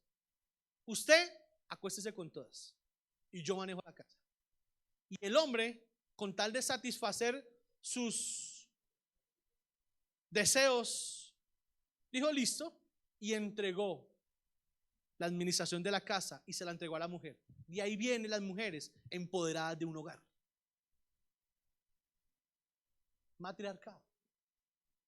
Usted acuéstese con todas y yo manejo la casa. Y el hombre, con tal de satisfacer sus deseos, dijo listo y entregó la administración de la casa y se la entregó a la mujer. Y ahí vienen las mujeres empoderadas de un hogar. Matriarcado.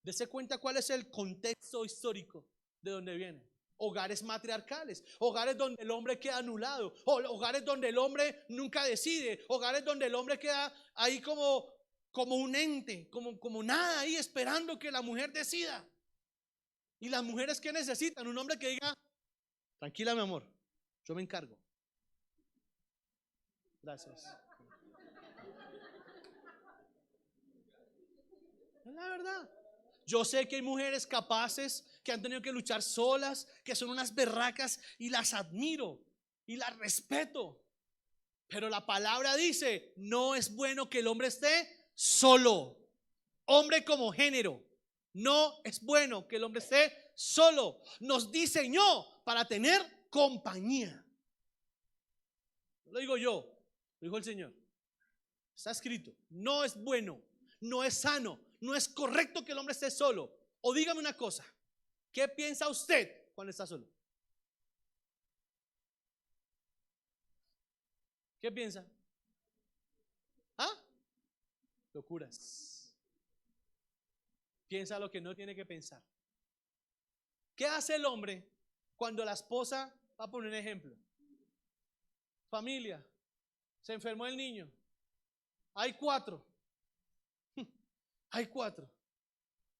Dese cuenta cuál es el contexto histórico de donde viene. Hogares matriarcales, hogares donde el hombre queda anulado, hogares donde el hombre nunca decide, hogares donde el hombre queda ahí como un ente, como nada ahí esperando que la mujer decida. Y las mujeres que necesitan un hombre que diga, tranquila mi amor, yo me encargo. Gracias. Es la verdad. Yo sé que hay mujeres capaces que han tenido que luchar solas, que son unas berracas y las admiro y las respeto. Pero la palabra dice, no es bueno que el hombre esté solo. Hombre como género, no es bueno que el hombre esté solo. Nos diseñó para tener compañía. No lo digo yo, lo dijo el Señor. Está escrito, no es bueno, no es sano, no es correcto que el hombre esté solo. O dígame una cosa, ¿qué piensa usted cuando está solo? ¿Qué piensa? ¿Ah? Locuras. Piensa lo que no tiene que pensar. ¿Qué hace el hombre cuando la esposa, va a poner un ejemplo, familia, se enfermó el niño, hay 4,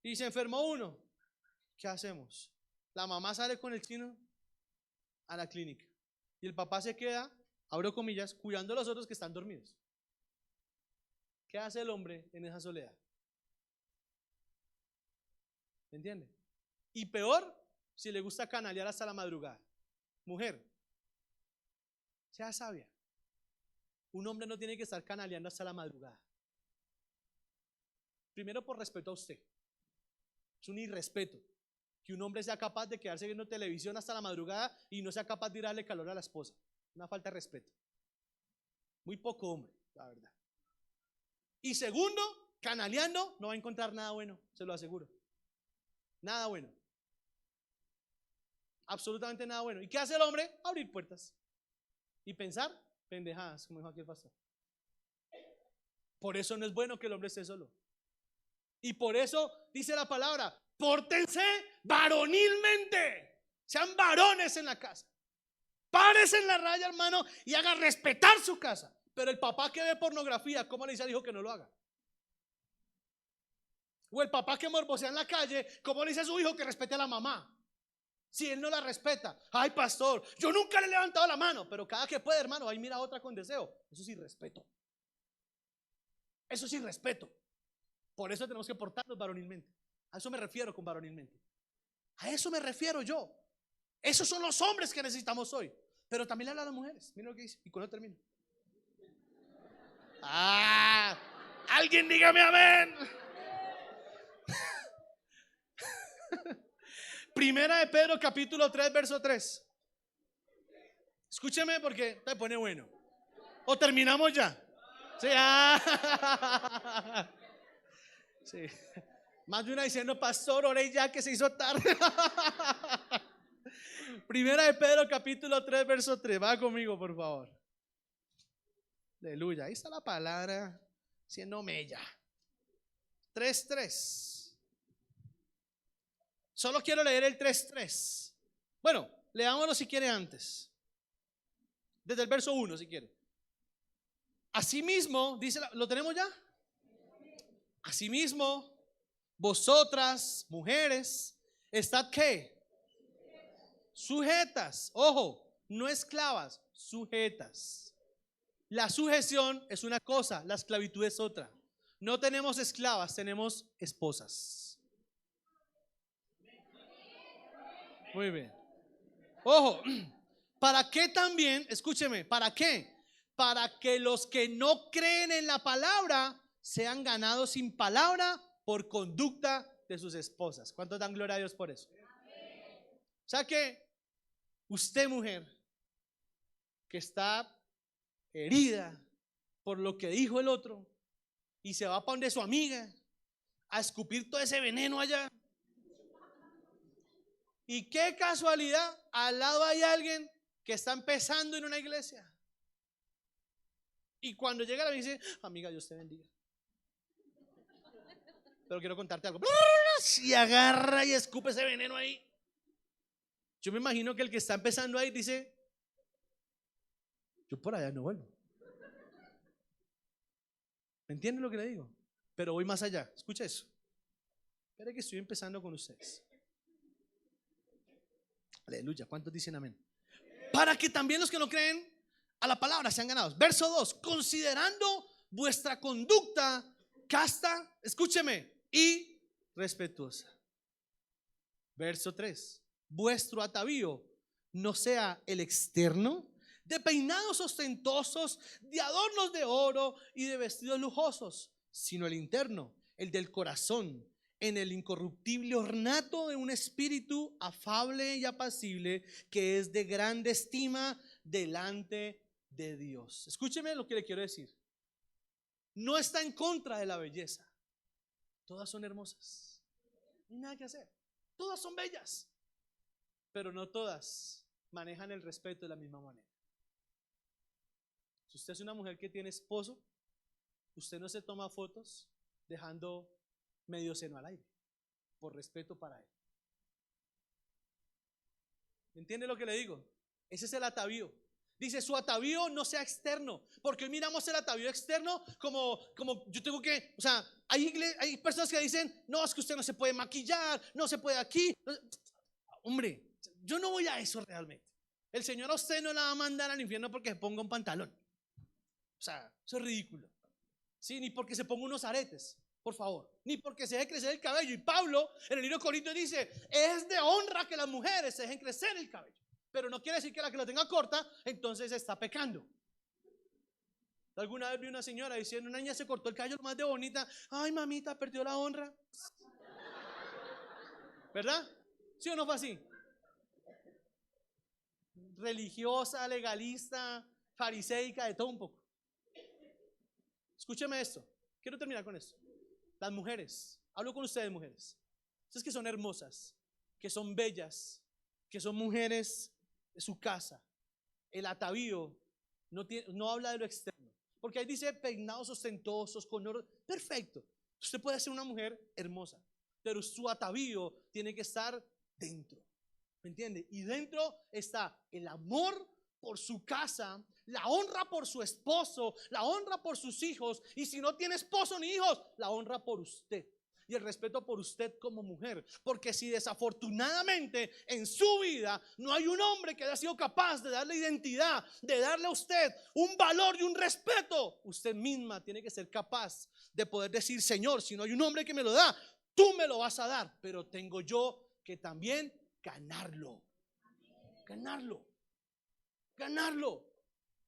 y se enfermó uno? ¿Qué hacemos? La mamá sale con el chino a la clínica y el papá se queda, abro comillas, cuidando a los otros que están dormidos. ¿Qué hace el hombre en esa soledad? ¿Me entiende? Y peor si le gusta canalear hasta la madrugada. Mujer, sea sabia. Un hombre no tiene que estar canaleando hasta la madrugada. Primero por respeto a usted. Es un irrespeto que un hombre sea capaz de quedarse viendo televisión hasta la madrugada y no sea capaz de darle calor a la esposa. Una falta de respeto. Muy poco hombre, la verdad. Y segundo, canaleando no va a encontrar nada bueno, se lo aseguro. Nada bueno. Absolutamente nada bueno. ¿Y qué hace el hombre? Abrir puertas y pensar pendejadas, como dijo aquí el pastor. Por eso no es bueno que el hombre esté solo. Y por eso dice la palabra, pórtense varonilmente. Sean varones en la casa. Párese en la raya, hermano, y haga respetar su casa. Pero el papá que ve pornografía, ¿cómo le dice al hijo que no lo haga? O el papá que morbosea en la calle, ¿cómo le dice a su hijo que respete a la mamá? Si él no la respeta. Ay, pastor, yo nunca le he levantado la mano, pero cada que puede, hermano, ahí mira a otra con deseo. Eso es irrespeto. Eso es irrespeto. Por eso tenemos que portarnos varonilmente. A eso me refiero con varonilmente. A eso me refiero yo. Esos son los hombres que necesitamos hoy. Pero también le habla a las mujeres. Miren lo que dice. Y con eso termino. Alguien dígame amén. Primera de Pedro capítulo 3 verso 3. Escúcheme porque te pone bueno. ¿O terminamos ya? Sí, sí. Más de una diciendo, pastor, oré ya que se hizo tarde. Primera de Pedro capítulo 3 verso 3. Va conmigo, por favor. Aleluya. Ahí está la palabra siendo mella. 3:3. Solo quiero leer el 3:3. Bueno, leámoslo si quiere antes. Desde el verso 1 si quiere. Asimismo, dice, ¿lo tenemos ya? Asimismo, vosotras, mujeres, estad ¿qué? Sujetas, ojo, no esclavas, sujetas. La sujeción es una cosa, la esclavitud es otra. No tenemos esclavas, tenemos esposas. Muy bien. Ojo, ¿para qué también? Escúcheme, ¿para qué? Para que los que no creen en la palabra sean ganados sin palabra por conducta de sus esposas. ¿Cuántos dan gloria a Dios por eso? O sea que usted, mujer, que está herida por lo que dijo el otro y se va para donde su amiga a escupir todo ese veneno allá. Y qué casualidad, al lado hay alguien que está empezando en una iglesia. Y cuando llega la amiga dice, amiga, Dios te bendiga. Pero quiero contarte algo. Y agarra y escupe ese veneno ahí. Yo me imagino que el que está empezando ahí dice, yo por allá no vuelvo. ¿Me entienden lo que le digo? Pero voy más allá. Escucha eso. Espera que estoy empezando con ustedes. Aleluya. ¿Cuántos dicen amén? Para que también los que no creen a la palabra sean ganados. Verso 2. Considerando vuestra conducta casta, escúcheme, y respetuosa. Verso 3. Vuestro atavío no sea el externo, de peinados ostentosos, de adornos de oro y de vestidos lujosos, sino el interno, el del corazón, en el incorruptible ornato de un espíritu afable y apacible, que es de grande estima delante de Dios. Escúcheme lo que le quiero decir. No está en contra de la belleza. Todas son hermosas. No hay nada que hacer. Todas son bellas. Pero no todas manejan el respeto de la misma manera. Si usted es una mujer que tiene esposo, usted no se toma fotos dejando medio seno al aire, por respeto para él. ¿Me entiende lo que le digo? Ese es el atavío. Dice, su atavío no sea externo, porque hoy miramos el atavío externo como yo tengo que, o sea, hay personas que dicen, no, es que usted no se puede maquillar, no se puede aquí. Hombre, yo no voy a eso realmente. El Señor a usted no la va a mandar al infierno porque se ponga un pantalón. O sea, eso es ridículo. Sí, ni porque se ponga unos aretes, por favor, ni porque se deje crecer el cabello. Y Pablo en el libro de Corintios dice, es de honra que las mujeres se dejen crecer el cabello. Pero no quiere decir que la que lo tenga corta, entonces está pecando. Alguna vez vi una señora diciendo, una niña se cortó el cabello más de bonita. Ay, mamita, perdió la honra. ¿Verdad? ¿Sí o no fue así? Religiosa, legalista, fariseica, de todo un poco. Escúcheme esto. Quiero terminar con esto. Las mujeres, hablo con ustedes, mujeres. Ustedes que son hermosas, que son bellas, que son mujeres de su casa. El atavío no habla de lo externo. Porque ahí dice peinados ostentosos, con oro. Perfecto. Usted puede ser una mujer hermosa, pero su atavío tiene que estar dentro. ¿Me entiende? Y dentro está el amor por su casa, la honra por su esposo, la honra por sus hijos, y si no tiene esposo ni hijos, la honra por usted y el respeto por usted como mujer. Porque si desafortunadamente en su vida no hay un hombre que haya sido capaz de darle identidad, de darle a usted un valor y un respeto, usted misma tiene que ser capaz de poder decir, Señor, si no hay un hombre que me lo da, tú me lo vas a dar, pero tengo yo que también ganarlo.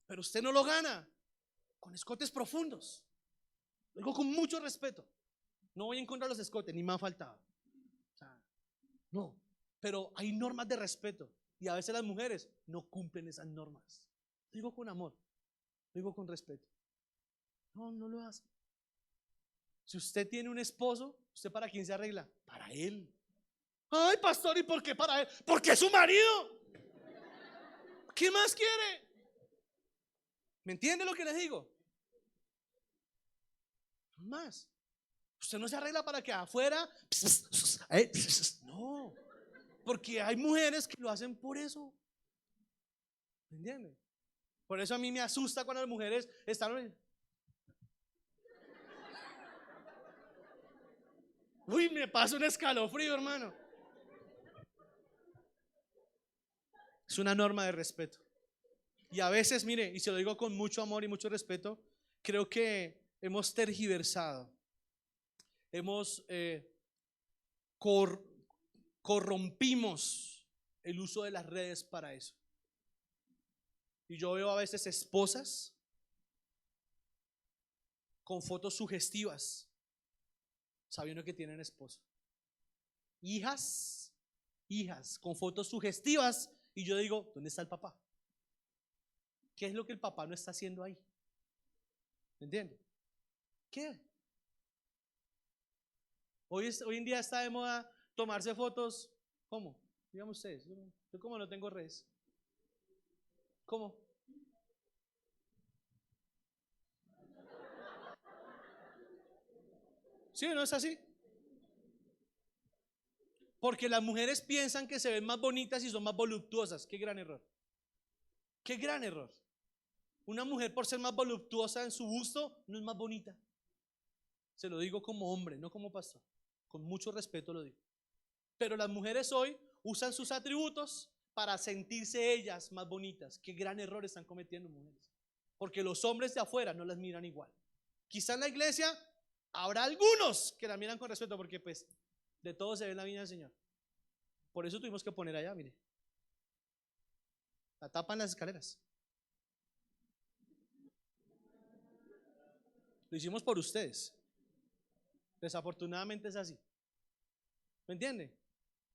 Pero usted no lo gana con escotes profundos. Lo digo con mucho respeto. No voy a encontrar los escotes, ni me han faltado. O sea, no. Pero hay normas de respeto. Y a veces las mujeres no cumplen esas normas. Lo digo con amor. Lo digo con respeto. No lo hace. Si usted tiene un esposo, ¿usted para quién se arregla? Para él. Ay, pastor, ¿y por qué para él? Porque es su marido. ¿Qué más quiere? ¿Me entiende lo que les digo? Más. Usted no se arregla para que afuera. No. Porque hay mujeres que lo hacen por eso. ¿Me entiende? Por eso a mí me asusta cuando las mujeres están. Uy, me pasa un escalofrío, hermano. Es una norma de respeto. Y a veces, mire, y se lo digo con mucho amor y mucho respeto, creo que hemos tergiversado, hemos corrompimos el uso de las redes para eso. Y yo veo a veces esposas con fotos sugestivas, sabiendo que tienen esposo. Hijas con fotos sugestivas, y yo digo, ¿dónde está el papá? ¿Qué es lo que el papá no está haciendo ahí? ¿Me entiende? ¿Qué? Hoy en día está de moda tomarse fotos. ¿Cómo? Díganme ustedes. Yo como no tengo redes. ¿Cómo? ¿Sí o no es así? Porque las mujeres piensan que se ven más bonitas y son más voluptuosas. Qué gran error. Qué gran error. Una mujer por ser más voluptuosa en su busto no es más bonita. Se lo digo como hombre, no como pastor. Con mucho respeto lo digo. Pero las mujeres hoy usan sus atributos para sentirse ellas más bonitas. Qué gran error están cometiendo, mujeres. Porque los hombres de afuera no las miran igual. Quizá en la iglesia habrá algunos que la miran con respeto, porque pues de todo se ve en la viña del Señor. Por eso tuvimos que poner allá, mire, la tapa en las escaleras. Lo hicimos por ustedes. Desafortunadamente es así. ¿Me entiende?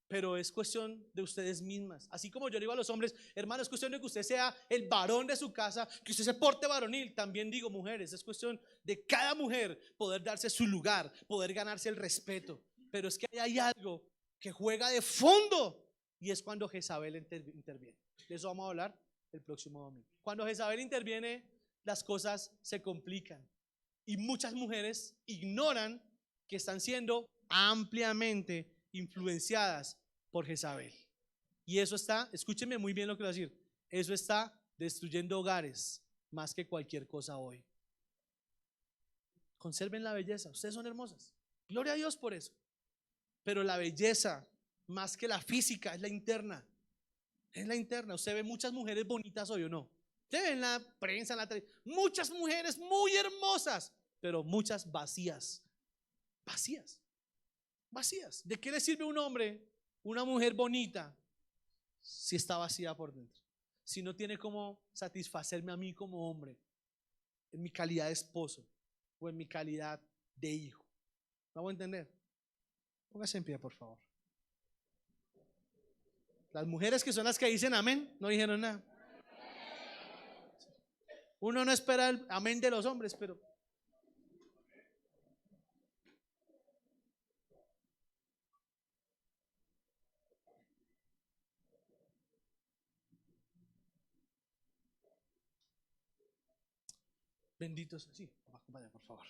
Pero es cuestión de ustedes mismas. Así como yo digo a los hombres, hermano, es cuestión de que usted sea el varón de su casa, que usted se porte varonil. También digo, mujeres, es cuestión de cada mujer poder darse su lugar, poder ganarse el respeto. Pero es que hay algo que juega de fondo, y es cuando Jezabel interviene. De eso vamos a hablar el próximo domingo. Cuando Jezabel interviene, las cosas se complican. Y muchas mujeres ignoran que están siendo ampliamente influenciadas por Jezabel. Y eso está, escúchenme muy bien lo que voy a decir, eso está destruyendo hogares más que cualquier cosa hoy. Conserven la belleza, ustedes son hermosas, gloria a Dios por eso. Pero la belleza, más que la física, es la interna. Es la interna. Usted ve muchas mujeres bonitas hoy, ¿o no? Usted ve en la prensa, en la televisión, muchas mujeres muy hermosas, pero muchas vacías. Vacías. Vacías. ¿De qué le sirve a un hombre, una mujer bonita, si está vacía por dentro? Si no tiene cómo satisfacerme a mí como hombre, en mi calidad de esposo o en mi calidad de hijo. ¿Vamos a entender? Póngase en pie, por favor. Las mujeres que son las que dicen amén, no dijeron nada. Uno no espera el amén de los hombres, pero benditos. Sí, acompáñame, por favor.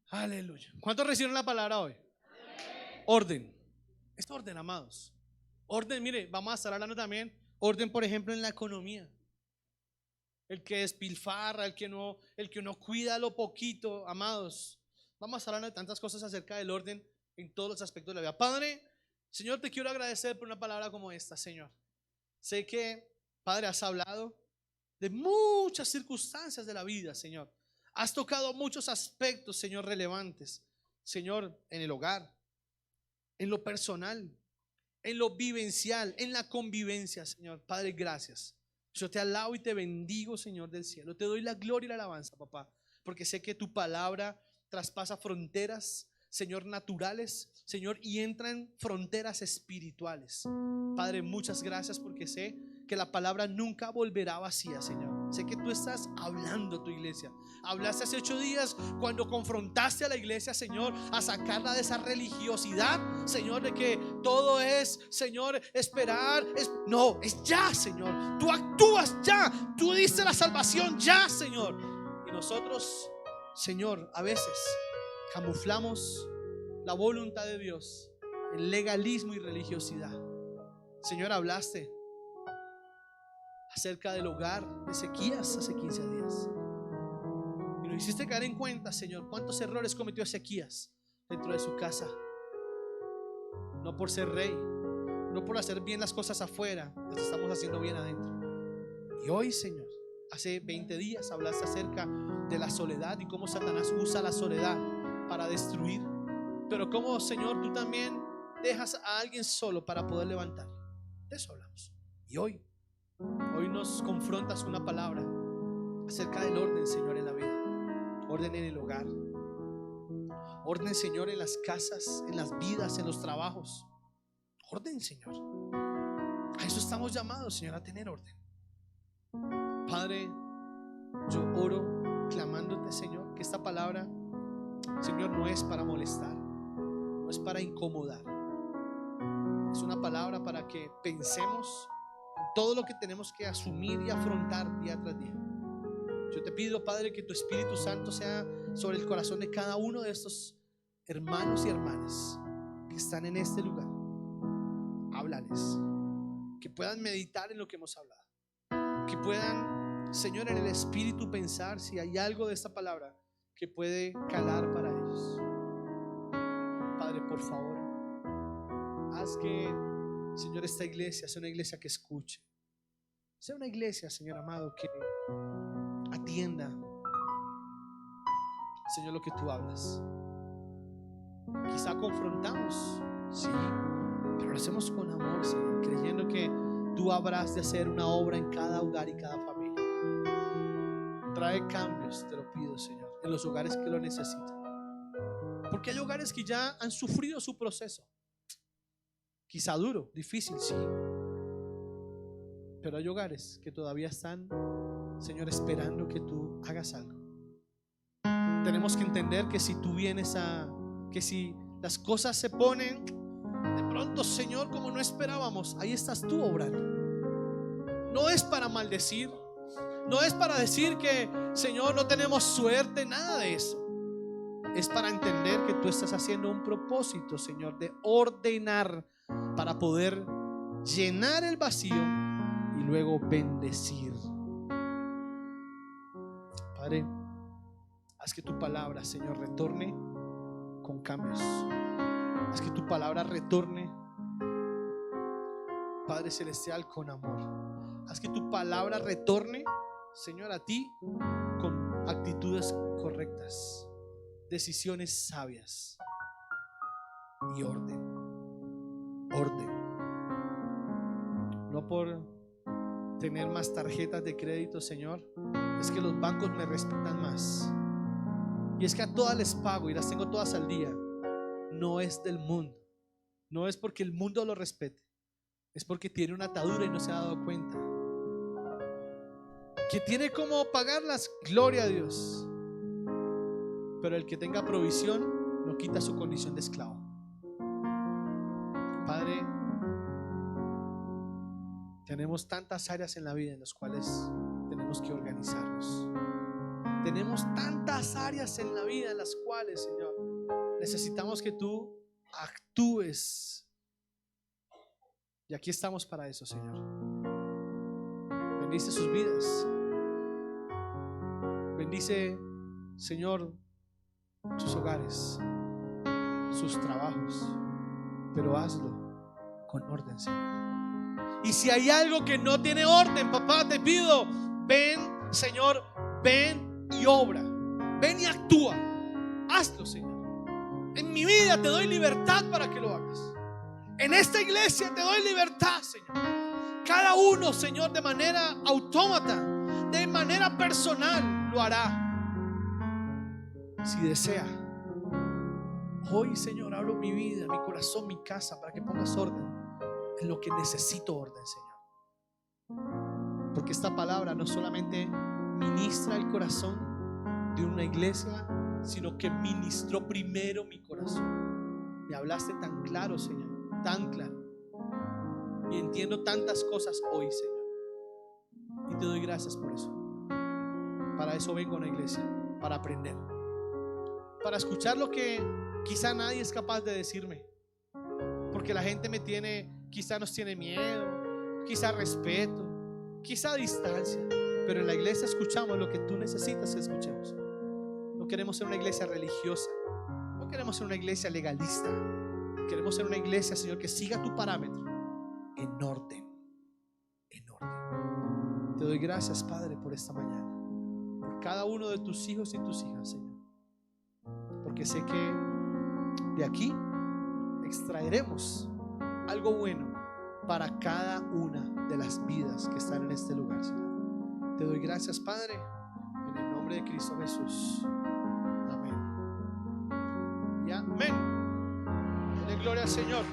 Aleluya. ¿Cuántos recibieron la palabra hoy? Orden. Es orden, amados. Orden, mire, vamos a estar hablando también. Orden, por ejemplo, en la economía. El que despilfarra, el que no cuida lo poquito, amados. Vamos a estar hablando de tantas cosas acerca del orden en todos los aspectos de la vida. Padre, Señor, te quiero agradecer por una palabra como esta, Señor. Sé que, Padre, has hablado de muchas circunstancias de la vida, Señor. Has tocado muchos aspectos, Señor, relevantes. Señor, en el hogar, en lo personal, en lo vivencial, en la convivencia, Señor. Padre, gracias. Yo te alabo y te bendigo, Señor del cielo. Te doy la gloria y la alabanza, papá, porque sé que tu palabra traspasa fronteras, Señor, naturales, Señor, y entra en fronteras espirituales. Padre, muchas gracias, porque sé que la palabra nunca volverá vacía, Señor. Sé que tú estás hablando a tu iglesia. Hablaste hace 8 días cuando confrontaste a la iglesia, Señor, a sacarla de esa religiosidad, Señor, de que todo es, Señor, esperar. No, es ya, Señor. Tú actúas ya. Tú diste la salvación ya, Señor. Y nosotros, Señor, a veces camuflamos la voluntad de Dios en legalismo y religiosidad. Señor, hablaste acerca del hogar de Ezequías hace 15 días. Y nos hiciste caer en cuenta, Señor, cuántos errores cometió Ezequías dentro de su casa. no por ser rey, no por hacer bien las cosas afuera, las estamos haciendo bien adentro. Y hoy, Señor, hace 20 días hablaste acerca de la soledad y cómo Satanás usa la soledad para destruir, pero cómo, Señor, tú también dejas a alguien solo para poder levantarlo. De eso hablamos. Y hoy nos confrontas una palabra acerca del orden, Señor, en la vida. Orden en el hogar. Orden, Señor, en las casas, en las vidas, en los trabajos. Orden, Señor. A eso estamos llamados, Señor, a tener orden. Padre, yo oro clamándote, Señor, que esta palabra, Señor, no es para molestar, no es para incomodar. Es una palabra para que pensemos en todo lo que tenemos que asumir y afrontar día tras día. Yo te pido, Padre, que tu Espíritu Santo sea sobre el corazón de cada uno de estos hermanos y hermanas que están en este lugar. Háblales, que puedan meditar en lo que hemos hablado, que puedan, Señor, en el Espíritu pensar si hay algo de esta palabra que puede calar para ellos. Padre, por favor, haz que, Señor, esta iglesia sea una iglesia que escuche, sea una iglesia, Señor amado, que atienda, Señor, lo que tú hablas. Quizá confrontamos, sí, pero lo hacemos con amor, Señor, creyendo que tú habrás de hacer una obra en cada hogar y cada familia. Trae cambios, te lo pido, Señor, en los hogares que lo necesitan, porque hay hogares que ya han sufrido su proceso, quizá duro, difícil, sí, pero hay hogares que todavía están, Señor, esperando que tú hagas algo. Tenemos que entender que si tú vienes que si las cosas se ponen de pronto, Señor, como no esperábamos, ahí estás tú obrando. No es para maldecir, no es para decir que, Señor, no tenemos suerte, nada de eso. Es para entender que tú estás haciendo un propósito, Señor, de ordenar para poder llenar el vacío y luego bendecir. Padre, haz que tu palabra, Señor, retorne con cambios. Haz que tu palabra retorne, Padre Celestial, con amor. Haz que tu palabra retorne, Señor, a ti con actitudes correctas, decisiones sabias y orden. Orden. No por tener más tarjetas de crédito, Señor, es que los bancos me respetan más. Y es que a todas les pago y las tengo todas al día. No es del mundo. No es porque el mundo lo respete. Es porque tiene una atadura y no se ha dado cuenta. Que tiene como pagarlas, gloria a Dios. Pero el que tenga provisión no quita su condición de esclavo. Padre, tenemos tantas áreas en la vida en las cuales tenemos que organizarnos. Tenemos tantas áreas en la vida en las cuales, Señor, necesitamos que tú actúes. Y aquí estamos para eso, Señor. Bendice sus vidas. Bendice, Señor, sus hogares, sus trabajos. Pero hazlo con orden, Señor. Y si hay algo que no tiene orden, papá, te pido, ven, Señor, ven y obra. Ven y actúa. Hazlo, Señor. En mi vida te doy libertad para que lo hagas. En esta iglesia te doy libertad, Señor. Cada uno, Señor, de manera autómata, de manera personal, lo hará si desea. Hoy, Señor, abro mi vida, mi corazón, mi casa, para que pongas orden en lo que necesito orden, Señor. Porque esta palabra no solamente ministra el corazón de una iglesia, sino que ministró primero mi corazón. Me hablaste tan claro, Señor, tan claro. Y entiendo tantas cosas hoy, Señor. Y te doy gracias por eso. Para eso vengo a una iglesia, para aprender, para escuchar lo que quizá nadie es capaz de decirme. Porque la gente me tiene, quizá nos tiene miedo, quizá respeto, quizá distancia. Pero en la iglesia escuchamos lo que tú necesitas que escuchemos. No queremos ser una iglesia religiosa, no queremos ser una iglesia legalista. Queremos ser una iglesia, Señor, que siga tu parámetro en orden. En orden. Te doy gracias, Padre, por esta mañana, por cada uno de tus hijos y tus hijas, Señor, porque sé que de aquí extraeremos algo bueno para cada una de las vidas que están en este lugar, Señor. Te doy gracias, Padre, en el nombre de Cristo Jesús. Amén y amén. Dele gloria al Señor.